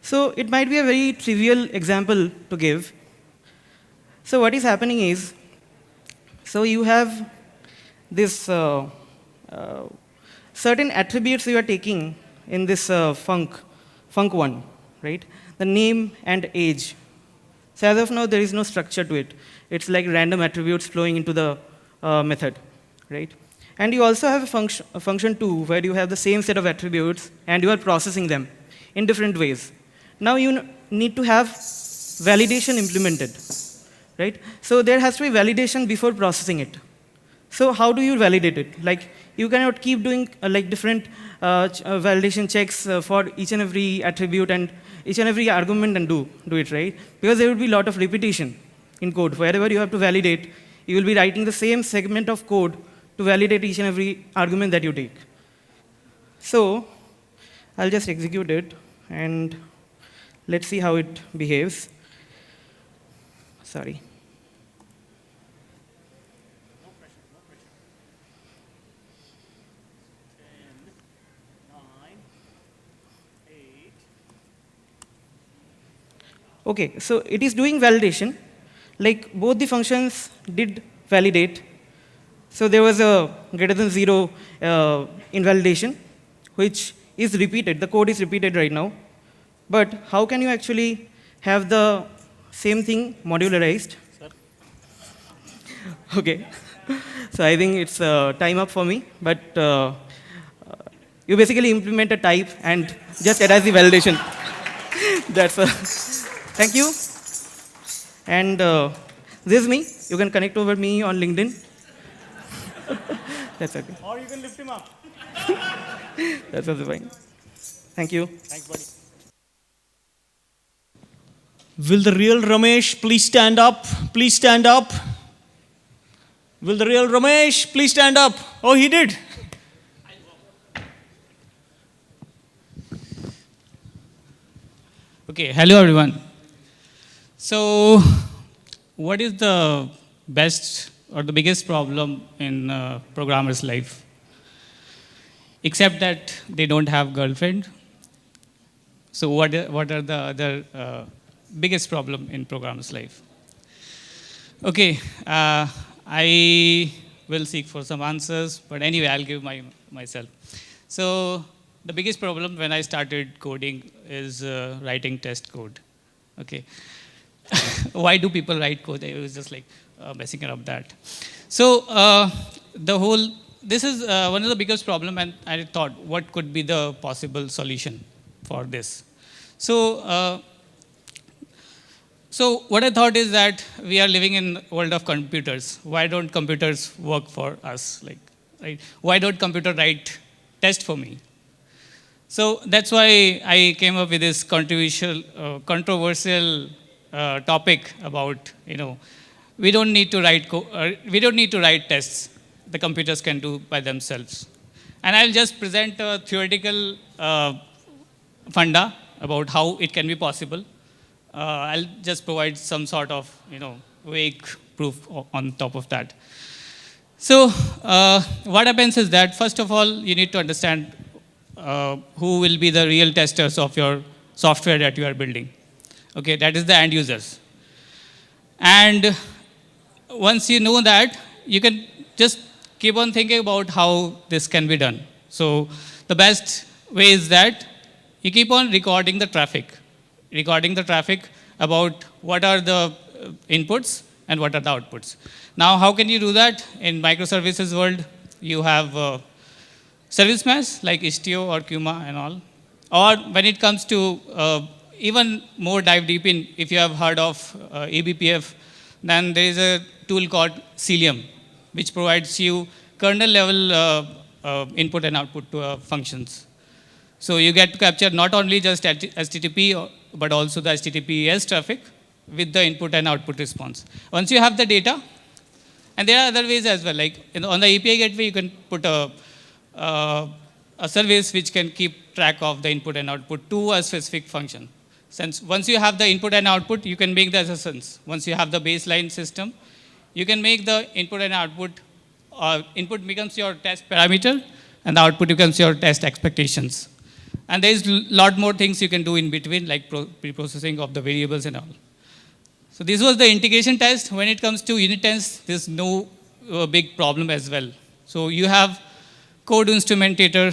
So it might be a very trivial example to give. So what is happening is, so you have this certain attributes you are taking in this func one, right? The name and age. So as of now, there is no structure to it. It's like random attributes flowing into the method, right? And you also have a function 2, where you have the same set of attributes, and you are processing them in different ways. Now you need to have validation implemented, right? So there has to be validation before processing it. So how do you validate it? Like, you cannot keep doing like different validation checks for each and every attribute and each and every argument and do it, right? Because there will be a lot of repetition in code. Wherever you have to validate, you will be writing the same segment of code to validate each and every argument that you take. So I'll just execute it, and let's see how it behaves. Sorry. No pressure, no pressure. 10, 9, 8. Okay, so it is doing validation. Like, both the functions did validate. So there was a greater than 0 invalidation, which is repeated. The code is repeated right now. But how can you actually have the same thing modularized? Sir? Okay. So I think it's time up for me. But you basically implement a type and just attach the validation. That's thank you. And this is me. You can connect over me on LinkedIn. That's okay. Or you can lift him up. That's also fine. Thank you. Thanks, buddy. Will the real Ramesh please stand up? Please stand up. Will the real Ramesh please stand up? Oh, he did. Okay, hello everyone. So, what is the best or the biggest problem in programmer's life? Except that they don't have girlfriend. So, what are the other biggest problem in programmer's life? Okay, I will seek for some answers, but anyway, I'll give myself. So, the biggest problem when I started coding is writing test code. Okay. Why do people write code? I was just like messing around that. So this is one of the biggest problem, and I thought, what could be the possible solution for this? So what I thought is that we are living in a world of computers. Why don't computers work for us? Like, right? Why don't computer write test for me? So that's why I came up with this controversial topic about, we don't need to write tests. The computers can do by themselves. And I'll just present a theoretical funda about how it can be possible. I'll just provide some sort of, vague proof on top of that. So what happens is that, first of all, you need to understand who will be the real testers of your software that you are building. Okay, that is the end users. And once you know that, you can just keep on thinking about how this can be done. So the best way is that you keep on recording the traffic about what are the inputs and what are the outputs. Now, how can you do that? In microservices world, you have service mesh like Istio or Kuma and all. Or when it comes to even more dive deep in, if you have heard of eBPF, then there is a tool called Cilium, which provides you kernel level input and output to functions. So you get to capture not only just HTTP, but also the HTTPS traffic with the input and output response. Once you have the data, and there are other ways as well, like on the API gateway, you can put a service which can keep track of the input and output to a specific function. Since once you have the input and output, you can make the assertions. Once you have the baseline system, you can make the input and output. Input becomes your test parameter, and the output becomes your test expectations. And there's a lot more things you can do in between, like pre-processing of the variables and all. So this was the integration test. When it comes to unit tests, there's no big problem as well. So you have code instrumentator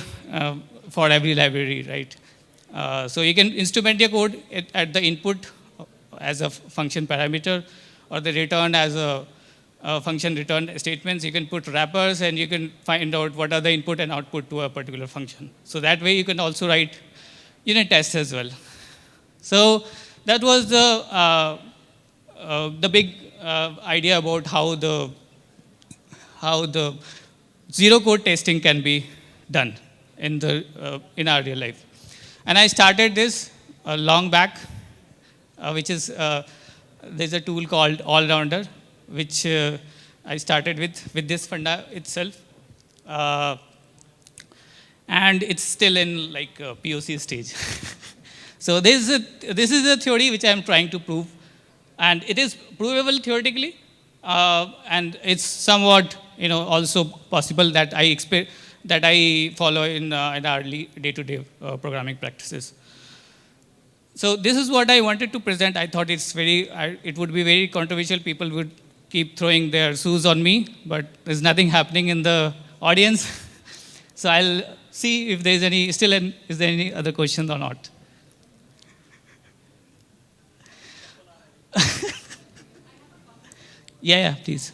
for every library, right? So you can instrument your code at the input as a function parameter, or the return as a function return statements. You can put wrappers, and you can find out what are the input and output to a particular function. So that way you can also write unit tests as well. So that was the big idea about how the zero code testing can be done in our real life. And I started this long back, which is there's a tool called Allrounder, which I started with this funda itself, and it's still in like POC stage. So this is a theory which I am trying to prove, and it is provable theoretically, and it's somewhat also possible that I follow in our day-to-day programming practices. So this is what I wanted to present. I thought it would be very controversial. People would keep throwing their shoes on me, but there's nothing happening in the audience. So I'll see if there's is there any other questions or not? Yeah, please.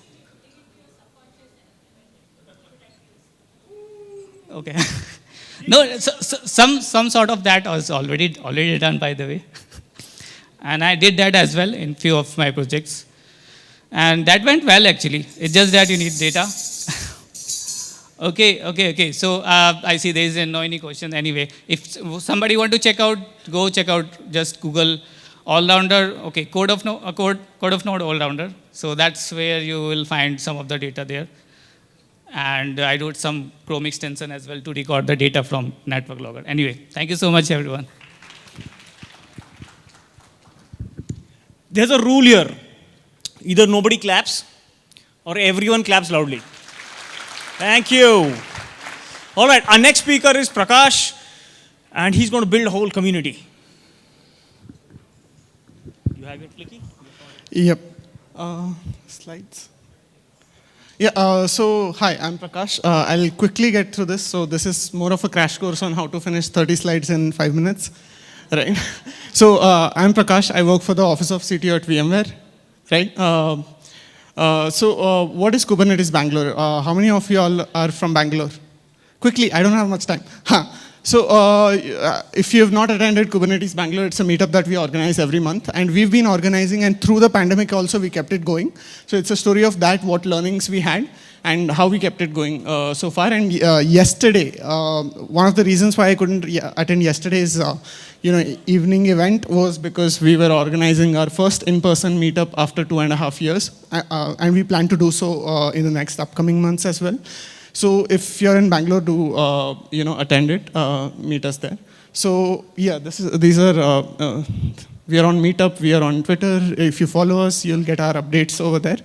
Okay. No, some sort of that was already done, by the way. And I did that as well in few of my projects. And that went well, actually. It's just that you need data. Okay. So I see there is no any question anyway. If somebody want to check out, go check out. Just Google all-rounder. Okay, code of node all-rounder. So that's where you will find some of the data there. And I wrote some Chrome extension as well to record the data from network logger. Anyway, thank you so much, everyone. There's a rule here. Either nobody claps or everyone claps loudly. Thank you. All right, our next speaker is Prakash, and he's going to build a whole community. You have your clicky? Yep. Slides. Yeah, so hi, I'm Prakash. I'll quickly get through this. So this is more of a crash course on how to finish 30 slides in 5 minutes. Right. So I'm Prakash. I work for the Office of CTO at VMware. Right. So what is Kubernetes Bangalore? How many of you all are from Bangalore? Quickly, I don't have much time. So if you have not attended Kubernetes Bangalore, it's a meetup that we organize every month. And we've been organizing, and through the pandemic also, we kept it going. So it's a story of that, what learnings we had, and how we kept it going so far. And yesterday, one of the reasons why I couldn't attend yesterday's evening event was because we were organizing our first in-person meetup after 2.5 years. And we plan to do so in the next upcoming months as well. So if you're in Bangalore, do attend it, meet us there. So yeah, these are we are on Meetup, we are on Twitter. If you follow us, you'll get our updates over there.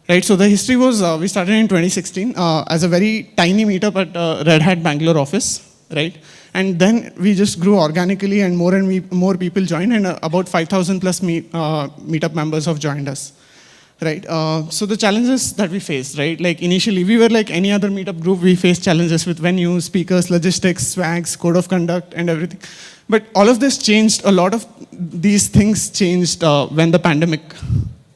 Right. So the history was we started in 2016 as a very tiny meetup at Red Hat Bangalore office, right? And then we just grew organically, and more people joined, and about 5,000 plus meetup members have joined us. Right. So the challenges that we faced, right? Like initially, we were like any other meetup group. We faced challenges with venues, speakers, logistics, swags, code of conduct, and everything. But all of this changed. A lot of these things changed when the pandemic,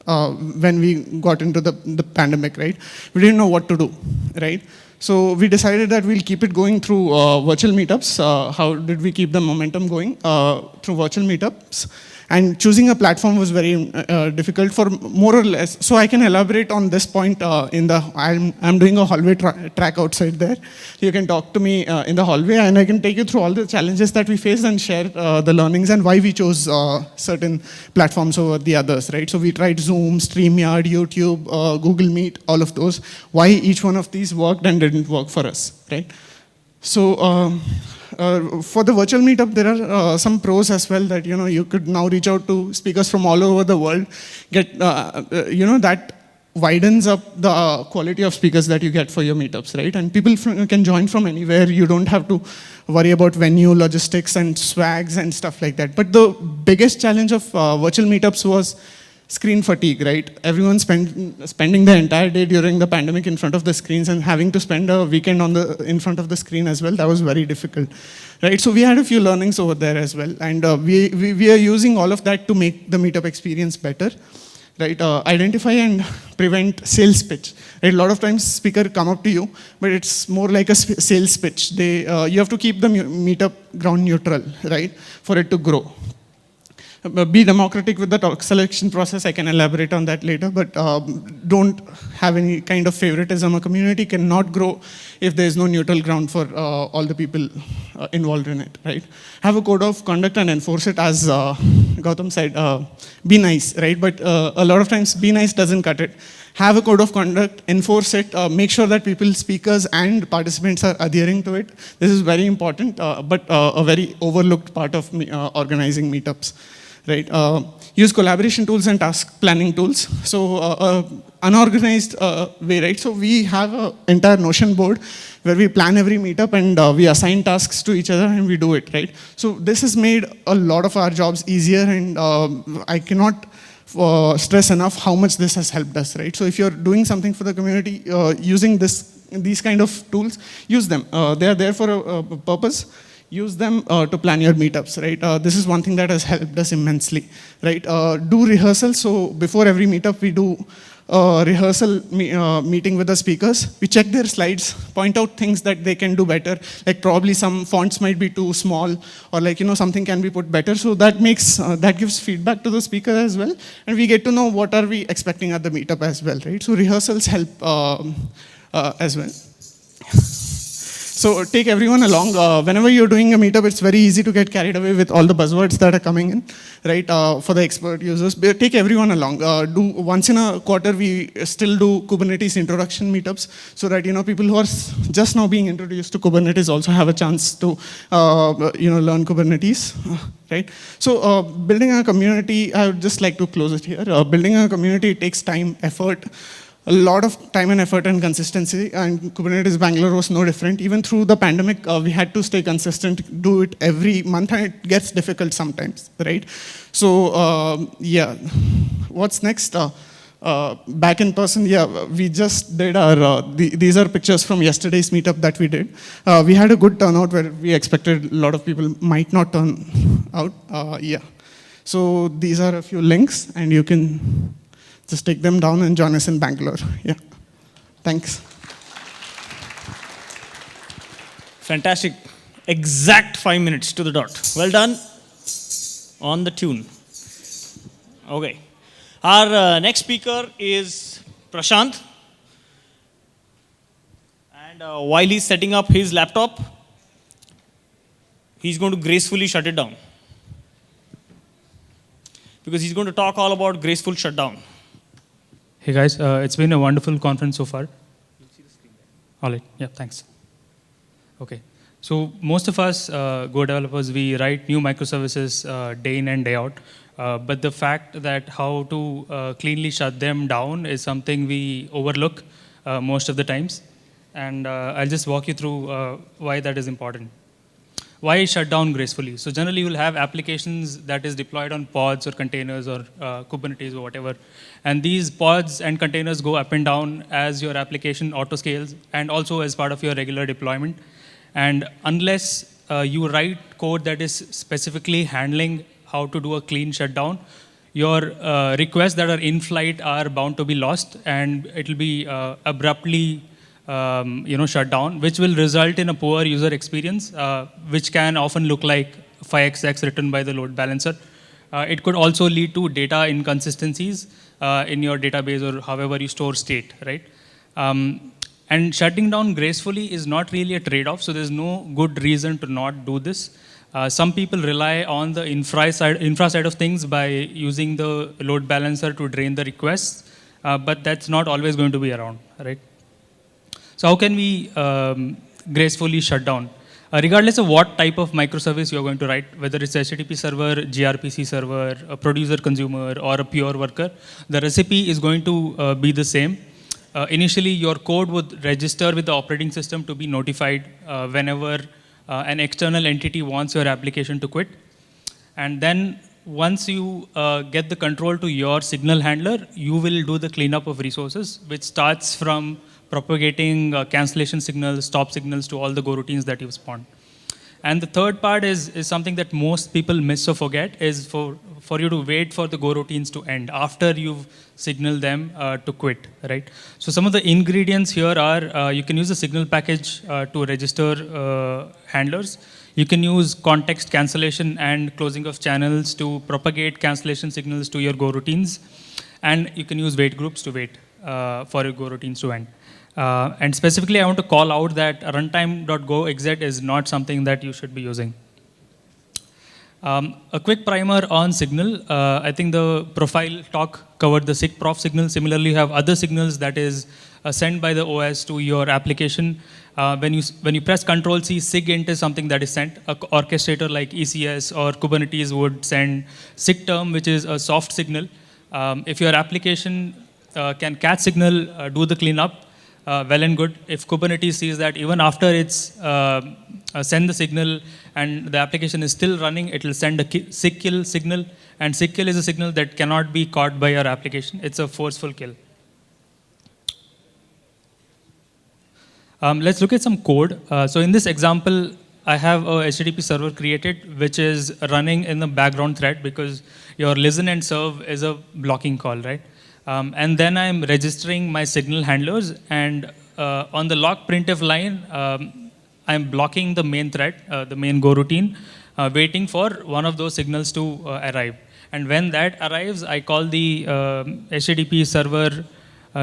when we got into the pandemic, right? We didn't know what to do, right? So we decided that we'll keep it going through virtual meetups. How did we keep the momentum going? Through virtual meetups. And choosing a platform was very difficult for more or less. So I can elaborate on this point I'm doing a hallway track outside there. You can talk to me in the hallway, and I can take you through all the challenges that we faced and share the learnings and why we chose certain platforms over the others, right? So we tried Zoom, StreamYard, YouTube, Google Meet, all of those. Why each one of these worked and didn't work for us, right? So for the virtual meetup, there are some pros as well that, you could now reach out to speakers from all over the world, get, that widens up the quality of speakers that you get for your meetups, right? And people can join from anywhere. You don't have to worry about venue, logistics, and swags and stuff like that. But the biggest challenge of virtual meetups was screen fatigue, right? Everyone's spending the entire day during the pandemic in front of the screens, and having to spend a weekend in front of the screen as well. That was very difficult, right? So we had a few learnings over there as well, and we are using all of that to make the meetup experience better, right? Identify and prevent sales pitch. Right? A lot of times speaker come up to you, but it's more like a sales pitch. You have to keep the meetup ground neutral, right, for it to grow. Be democratic with the talk selection process. I can elaborate on that later, but don't have any kind of favoritism. A community cannot grow if there is no neutral ground for all the people involved in it, right? Have a code of conduct and enforce it, as Gautam said. Be nice, right? But a lot of times, be nice doesn't cut it. Have a code of conduct, enforce it, make sure that people, speakers and participants are adhering to it. This is very important, but a very overlooked part of organizing meetups. Right? Use collaboration tools and task planning tools. So unorganized way, right? So we have an entire Notion board where we plan every meetup, and we assign tasks to each other, and we do it, right? So this has made a lot of our jobs easier, and I cannot stress enough how much this has helped us, right? So if you're doing something for the community using these kind of tools, use them. They are there for a purpose. Use them to plan your meetups, right? This is one thing that has helped us immensely, right? Do rehearsals. So before every meetup, we do a rehearsal meeting with the speakers. We check their slides, point out things that they can do better, like probably some fonts might be too small, or like, something can be put better. So that gives feedback to the speaker as well. And we get to know what are we expecting at the meetup as well, right? So rehearsals help as well. So take everyone along. Whenever you're doing a meetup, it's very easy to get carried away with all the buzzwords that are coming in, right? For the expert users, but take everyone along. Do once in a quarter, we still do Kubernetes introduction meetups, so that people who are just now being introduced to Kubernetes also have a chance to learn Kubernetes, right? So building a community, I would just like to close it here. Building a community takes time, effort. A lot of time and effort and consistency, and Kubernetes Bangalore was no different. Even through the pandemic, we had to stay consistent, do it every month, and it gets difficult sometimes, right? So yeah, what's next? Back in person, yeah, we just did our, these are pictures from yesterday's meetup that we did. We had a good turnout where we expected a lot of people might not turn out, yeah. So these are a few links, and you can just take them down and join us in Bangalore. Yeah, thanks. Fantastic. Exact 5 minutes to the dot. Well done. On the tune. Okay. Our next speaker is Prashant. And while he's setting up his laptop, he's going to gracefully shut it down. Because he's going to talk all about graceful shutdown. Hey guys, it's been a wonderful conference so far. All right, yeah, thanks. Okay, so most of us Go developers, we write new microservices day in and day out. But the fact that how to cleanly shut them down is something we overlook most of the times. And I'll just walk you through why that is important. Why shut down gracefully? So generally you'll have applications that is deployed on pods or containers or Kubernetes or whatever. And these pods and containers go up and down as your application auto-scales and also as part of your regular deployment. And unless you write code that is specifically handling how to do a clean shutdown, your requests that are in flight are bound to be lost, and it will be abruptly shut down, which will result in a poor user experience, which can often look like 5xx written by the load balancer. It could also lead to data inconsistencies in your database or however you store state, right? And shutting down gracefully is not really a trade-off, so there's no good reason to not do this. Some people rely on the infra side of things by using the load balancer to drain the requests, but that's not always going to be around, right? So how can we gracefully shut down? Regardless of what type of microservice you're going to write, whether it's HTTP server, gRPC server, a producer consumer, or a pure worker, the recipe is going to be the same. Initially, your code would register with the operating system to be notified whenever an external entity wants your application to quit. And then once you get the control to your signal handler, you will do the cleanup of resources, which starts from propagating cancellation signals, stop signals to all the Go routines that you've spawned. And the third part is something that most people miss or forget, is for you to wait for the Go routines to end after you've signaled them to quit, right? So some of the ingredients here are, you can use a signal package to register handlers. You can use context cancellation and closing of channels to propagate cancellation signals to your Go routines. And you can use wait groups to wait for your Go routines to end. And specifically, I want to call out that runtime.go_exec is not something that you should be using. A quick primer on signal. I think the profile talk covered the sigprof signal. Similarly, you have other signals that is sent by the OS to your application. When you press Control-C, sigint is something that is sent. An orchestrator like ECS or Kubernetes would send sigterm, which is a soft signal. If your application can catch signal, do the cleanup, well and good. If Kubernetes sees that even after it's send the signal and the application is still running, it will send a sigkill signal. And sigkill is a signal that cannot be caught by your application. It's a forceful kill. Let's look at some code. So in this example, I have a HTTP server created, which is running in the background thread because your listen and serve is a blocking call, right? And then I'm registering my signal handlers, and on the lock printf line, I'm blocking the main thread, the main Go routine, waiting for one of those signals to arrive. And when that arrives, I call the HTTP server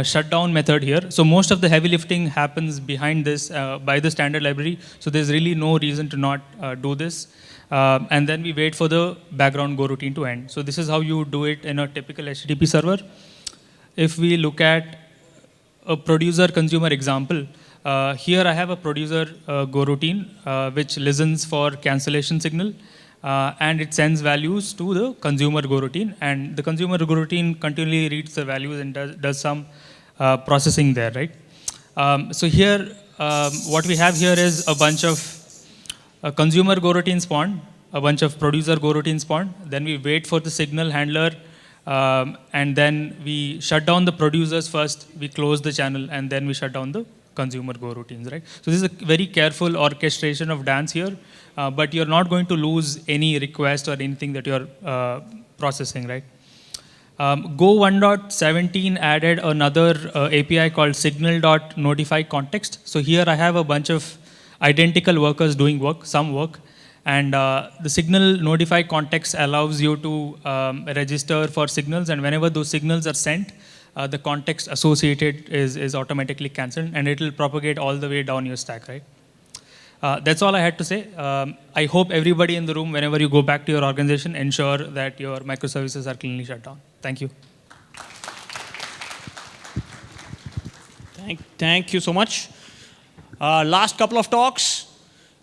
shutdown method here. So most of the heavy lifting happens behind this by the standard library. So there's really no reason to not do this. And then we wait for the background go routine to end. So this is how you do it in a typical HTTP server. If we look at a producer-consumer example, here I have a producer go routine, which listens for cancellation signal, and it sends values to the consumer go routine. And the consumer go routine continually reads the values and does some processing there, right? So here, what we have here is a bunch of consumer go routine spawned, a bunch of producer go routine spawned. Then we wait for the signal handler, and then we shut down the producers first, we close the channel, and then we shut down the consumer go routines, right? So this is a very careful orchestration of dance here, but you're not going to lose any request or anything that you're processing, right? Go 1.17 added another API called signal.notify_context. So here I have a bunch of identical workers doing work, some work, and the signal notify context allows you to register for signals, and whenever those signals are sent, the context associated is automatically cancelled, and it will propagate all the way down your stack, right? That's all I had to say. I hope everybody in the room, whenever you go back to your organization, ensure that your microservices are cleanly shut down. Thank you. Thank you so much. Last couple of talks,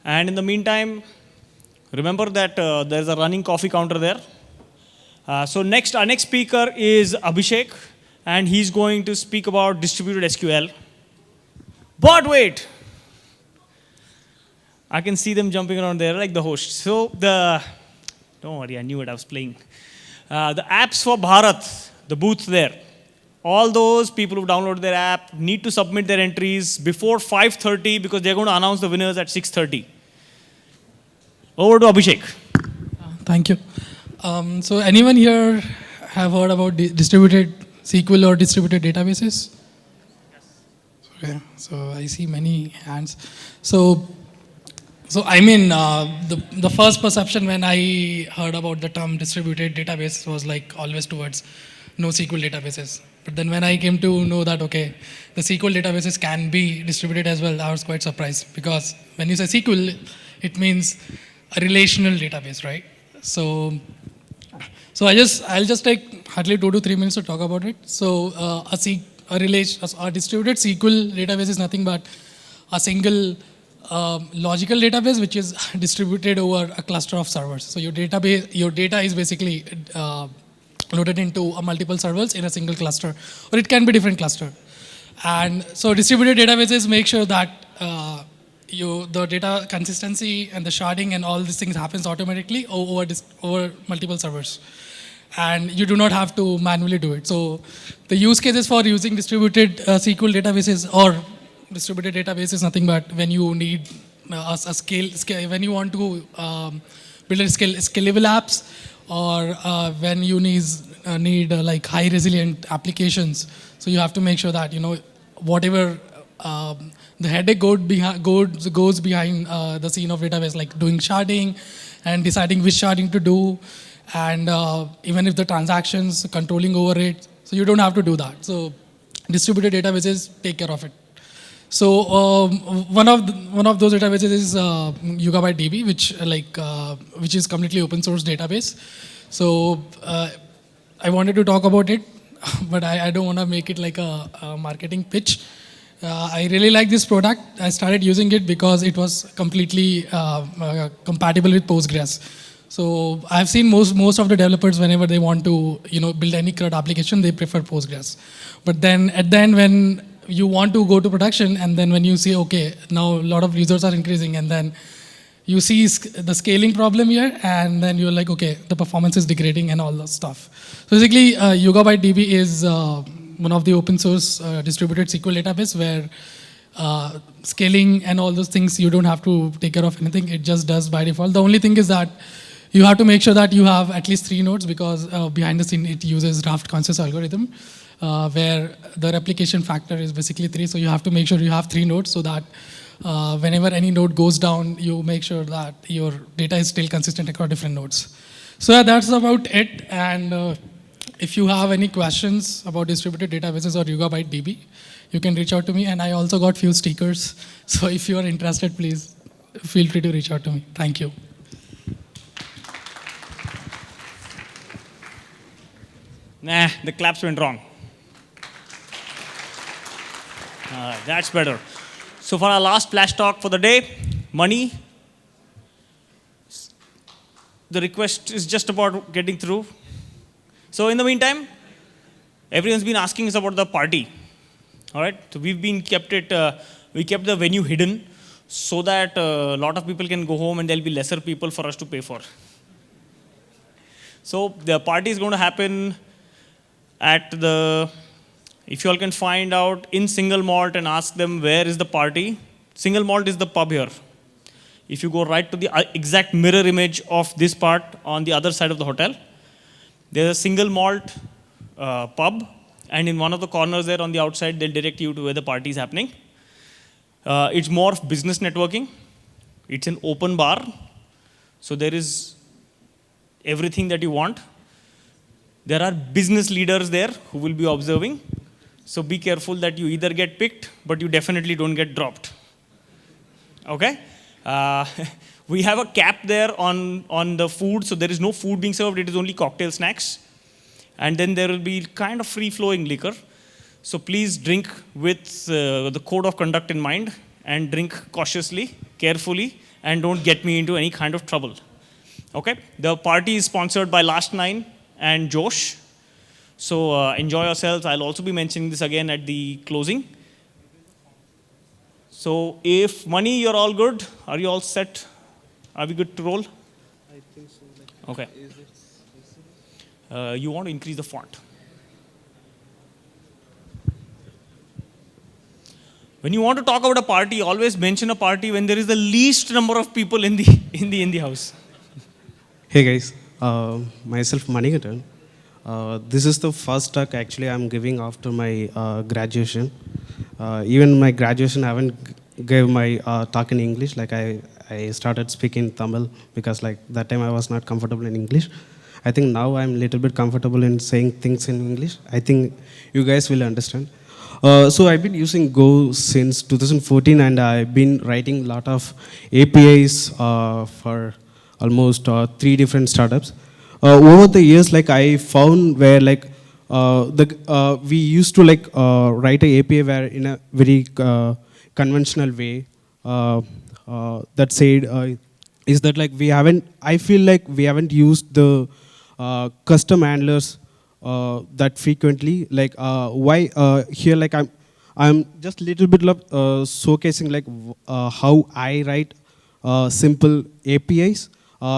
and in the meantime, remember that there's a running coffee counter there. So our next speaker is Abhishek, and he's going to speak about distributed SQL. But wait, I can see them jumping around there like the host. So don't worry, I knew it, I was playing. The apps for Bharat, the booth there. All those people who download their app need to submit their entries before 5:30 because they're going to announce the winners at 6:30. Over to Abhishek. Thank you. So anyone here have heard about distributed SQL or distributed databases? Yes. Okay. So I see many hands. So I mean, the first perception when I heard about the term distributed database was like always towards NoSQL databases. But then when I came to know that, okay, the SQL databases can be distributed as well, I was quite surprised. Because when you say SQL, it means a relational database, right? So I'll just take hardly 2 to 3 minutes to talk about it. So a distributed SQL database is nothing but a single logical database which is distributed over a cluster of servers. So your data is basically loaded into multiple servers in a single cluster, or it can be different cluster. And so distributed databases make sure that the data consistency and the sharding and all these things happens automatically over multiple servers. And you do not have to manually do it. So the use cases for using distributed SQL databases or distributed database is nothing but when you need a scale, when you want to build scalable apps, or when you need like high resilient applications. So you have to make sure that, whatever the headache goes behind the scene of database, like doing sharding and deciding which sharding to do, and even if the transactions controlling over it, so you don't have to do that. So distributed databases take care of it. So one of those databases is GOPHERCON, which is completely open source database. So I wanted to talk about it, but I don't want to make it like a marketing pitch. I really like this product. I started using it because it was completely compatible with Postgres. So I've seen most of the developers, whenever they want to build any CRUD application, they prefer Postgres. But then at the end, when you want to go to production, and then when you see, okay, now a lot of users are increasing, and then you see the scaling problem here, and then you're like, okay, the performance is degrading and all that stuff. So basically, GOPHERCON is one of the open source distributed SQL database where scaling and all those things, you don't have to take care of anything. It just does by default. The only thing is that you have to make sure that you have at least 3 nodes, because behind the scene, it uses draft consensus algorithm, where the replication factor is basically 3. So you have to make sure you have 3 nodes so that whenever any node goes down, you make sure that your data is still consistent across different nodes. So yeah, that's about it. And if you have any questions about distributed databases or Yuga Byte DB, you can reach out to me. And I also got few stickers. So if you are interested, please feel free to reach out to me. Thank you. Nah, the claps went wrong. That's better. So for our last flash talk for the day, money. The request is just about getting through. So in the meantime, everyone's been asking us about the party. All right, so we kept the venue hidden so that a lot of people can go home and there'll be lesser people for us to pay for. So the party is going to happen at if you all can find out in Single Malt and ask them where is the party. Single Malt is the pub here. If you go right to the exact mirror image of this part on the other side of the hotel, there's a Single Malt pub, and in one of the corners there on the outside, they'll direct you to where the party is happening. It's more of business networking. It's an open bar, so there is everything that you want. There are business leaders there who will be observing, so be careful that you either get picked, but you definitely don't get dropped. Okay? We have a cap there on the food, so there is no food being served, it is only cocktail snacks. And then there will be kind of free-flowing liquor. So please drink with the code of conduct in mind, and drink cautiously, carefully, and don't get me into any kind of trouble. Okay? The party is sponsored by Last Nine and Josh. So enjoy yourselves. I'll also be mentioning this again at the closing. So if money, you're all good. Are you all set? Are we good to roll? I think so. Okay. You want to increase the font. When you want to talk about a party, always mention a party when there is the least number of people in the house. Hey guys, myself Manikantan. This is the first talk actually I'm giving after my graduation. Even my graduation I haven't gave my talk in English. Like I started speaking Tamil because like that time I was not comfortable in English. I think now I'm a little bit comfortable in saying things in English. I think you guys will understand. So I've been using Go since 2014, and I've been writing a lot of APIs for almost 3 different startups. Over the years, like I found where like we used to like write an API where in a very conventional way. That said, is that like I feel like we haven't used the custom handlers that frequently. Like why here like I'm just a little bit showcasing like how I write simple APIs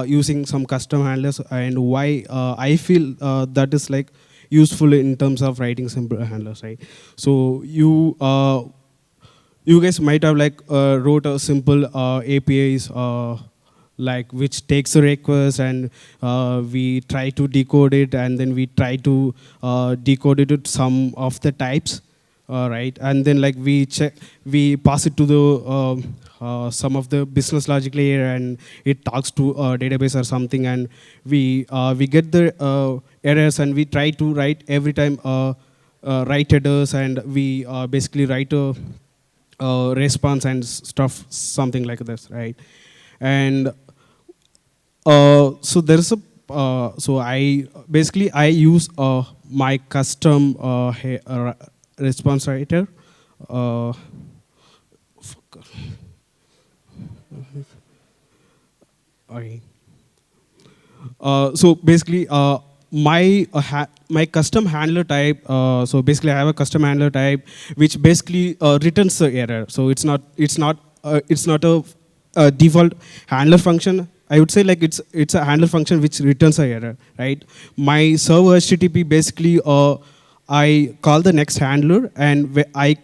using some custom handlers, and why I feel that is like useful in terms of writing simple handlers, right? So you guys might have like wrote a simple APIs like which takes a request, and we try to decode it, and then we try to decode it with some of the types, right? And then like we pass it to the some of the business logic layer, and it talks to a database or something, and we get the errors, and we try to write every time write headers, and we basically write a response and stuff, something like this, right? And so there is a so I use my custom response writer. Okay. So basically, my custom handler type. So basically, I have a custom handler type which basically returns the error. So it's not a default handler function. I would say like it's a handler function which returns an error, right? My server HTTP basically I call the next handler, and I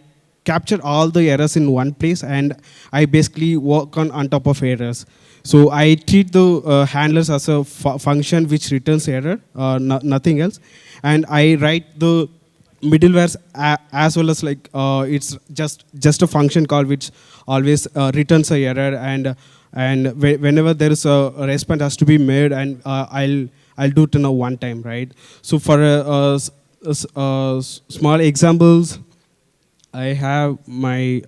capture all the errors in one place, and I basically work on top of errors. So I treat the handlers as a function which returns error, nothing else, and I write the middlewares as well as like it's just a function call which always returns a error, and whenever there is a response has to be made, and I'll I'll do it in a one time, right? So for small examples, I have my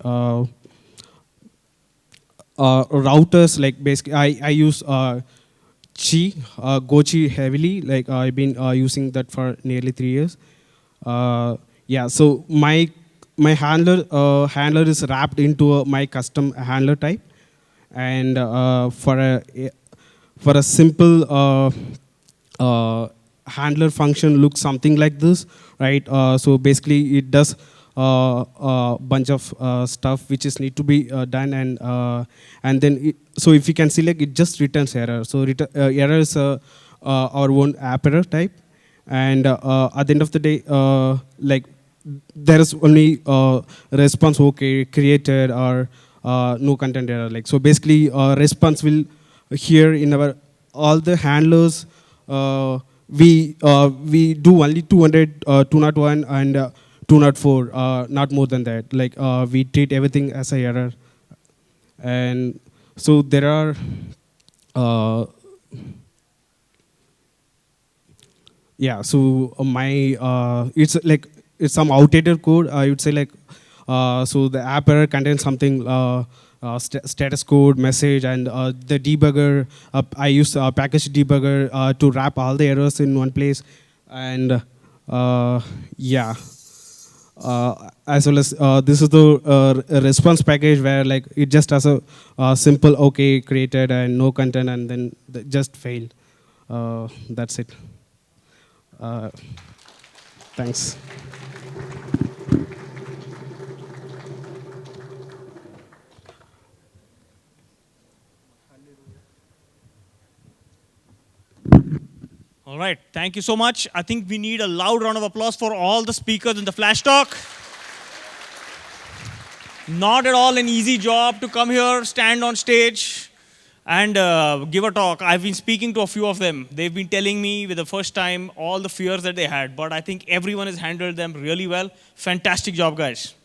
routers, like basically I use Gochi heavily, like I've been using that for nearly 3 years. Yeah, so my handler is wrapped into my custom handler type, and for a simple handler function looks something like this, right? So basically it does a bunch of stuff which is need to be done, and then so if you can select, it just returns error. So error is our own app error type, and at the end of the day, like there is only response okay created or no content error. Like so basically response will here in our all the handlers. We do only 200, 201 and 204, not more than that. Like we treat everything as a error, and so there are. Yeah, so it's like it's some outdated code. I would say like so the app error contains something. Status code, message, and the debugger. I use a package debugger to wrap all the errors in one place, and yeah. As well as this is the response package where like it just has a simple okay created and no content, and then just failed. That's it. Thanks. All right, thank you so much. I think we need a loud round of applause for all the speakers in the Flash Talk. Not at all an easy job to come here, stand on stage, and give a talk. I've been speaking to a few of them. They've been telling me with the first time all the fears that they had, but I think everyone has handled them really well. Fantastic job, guys.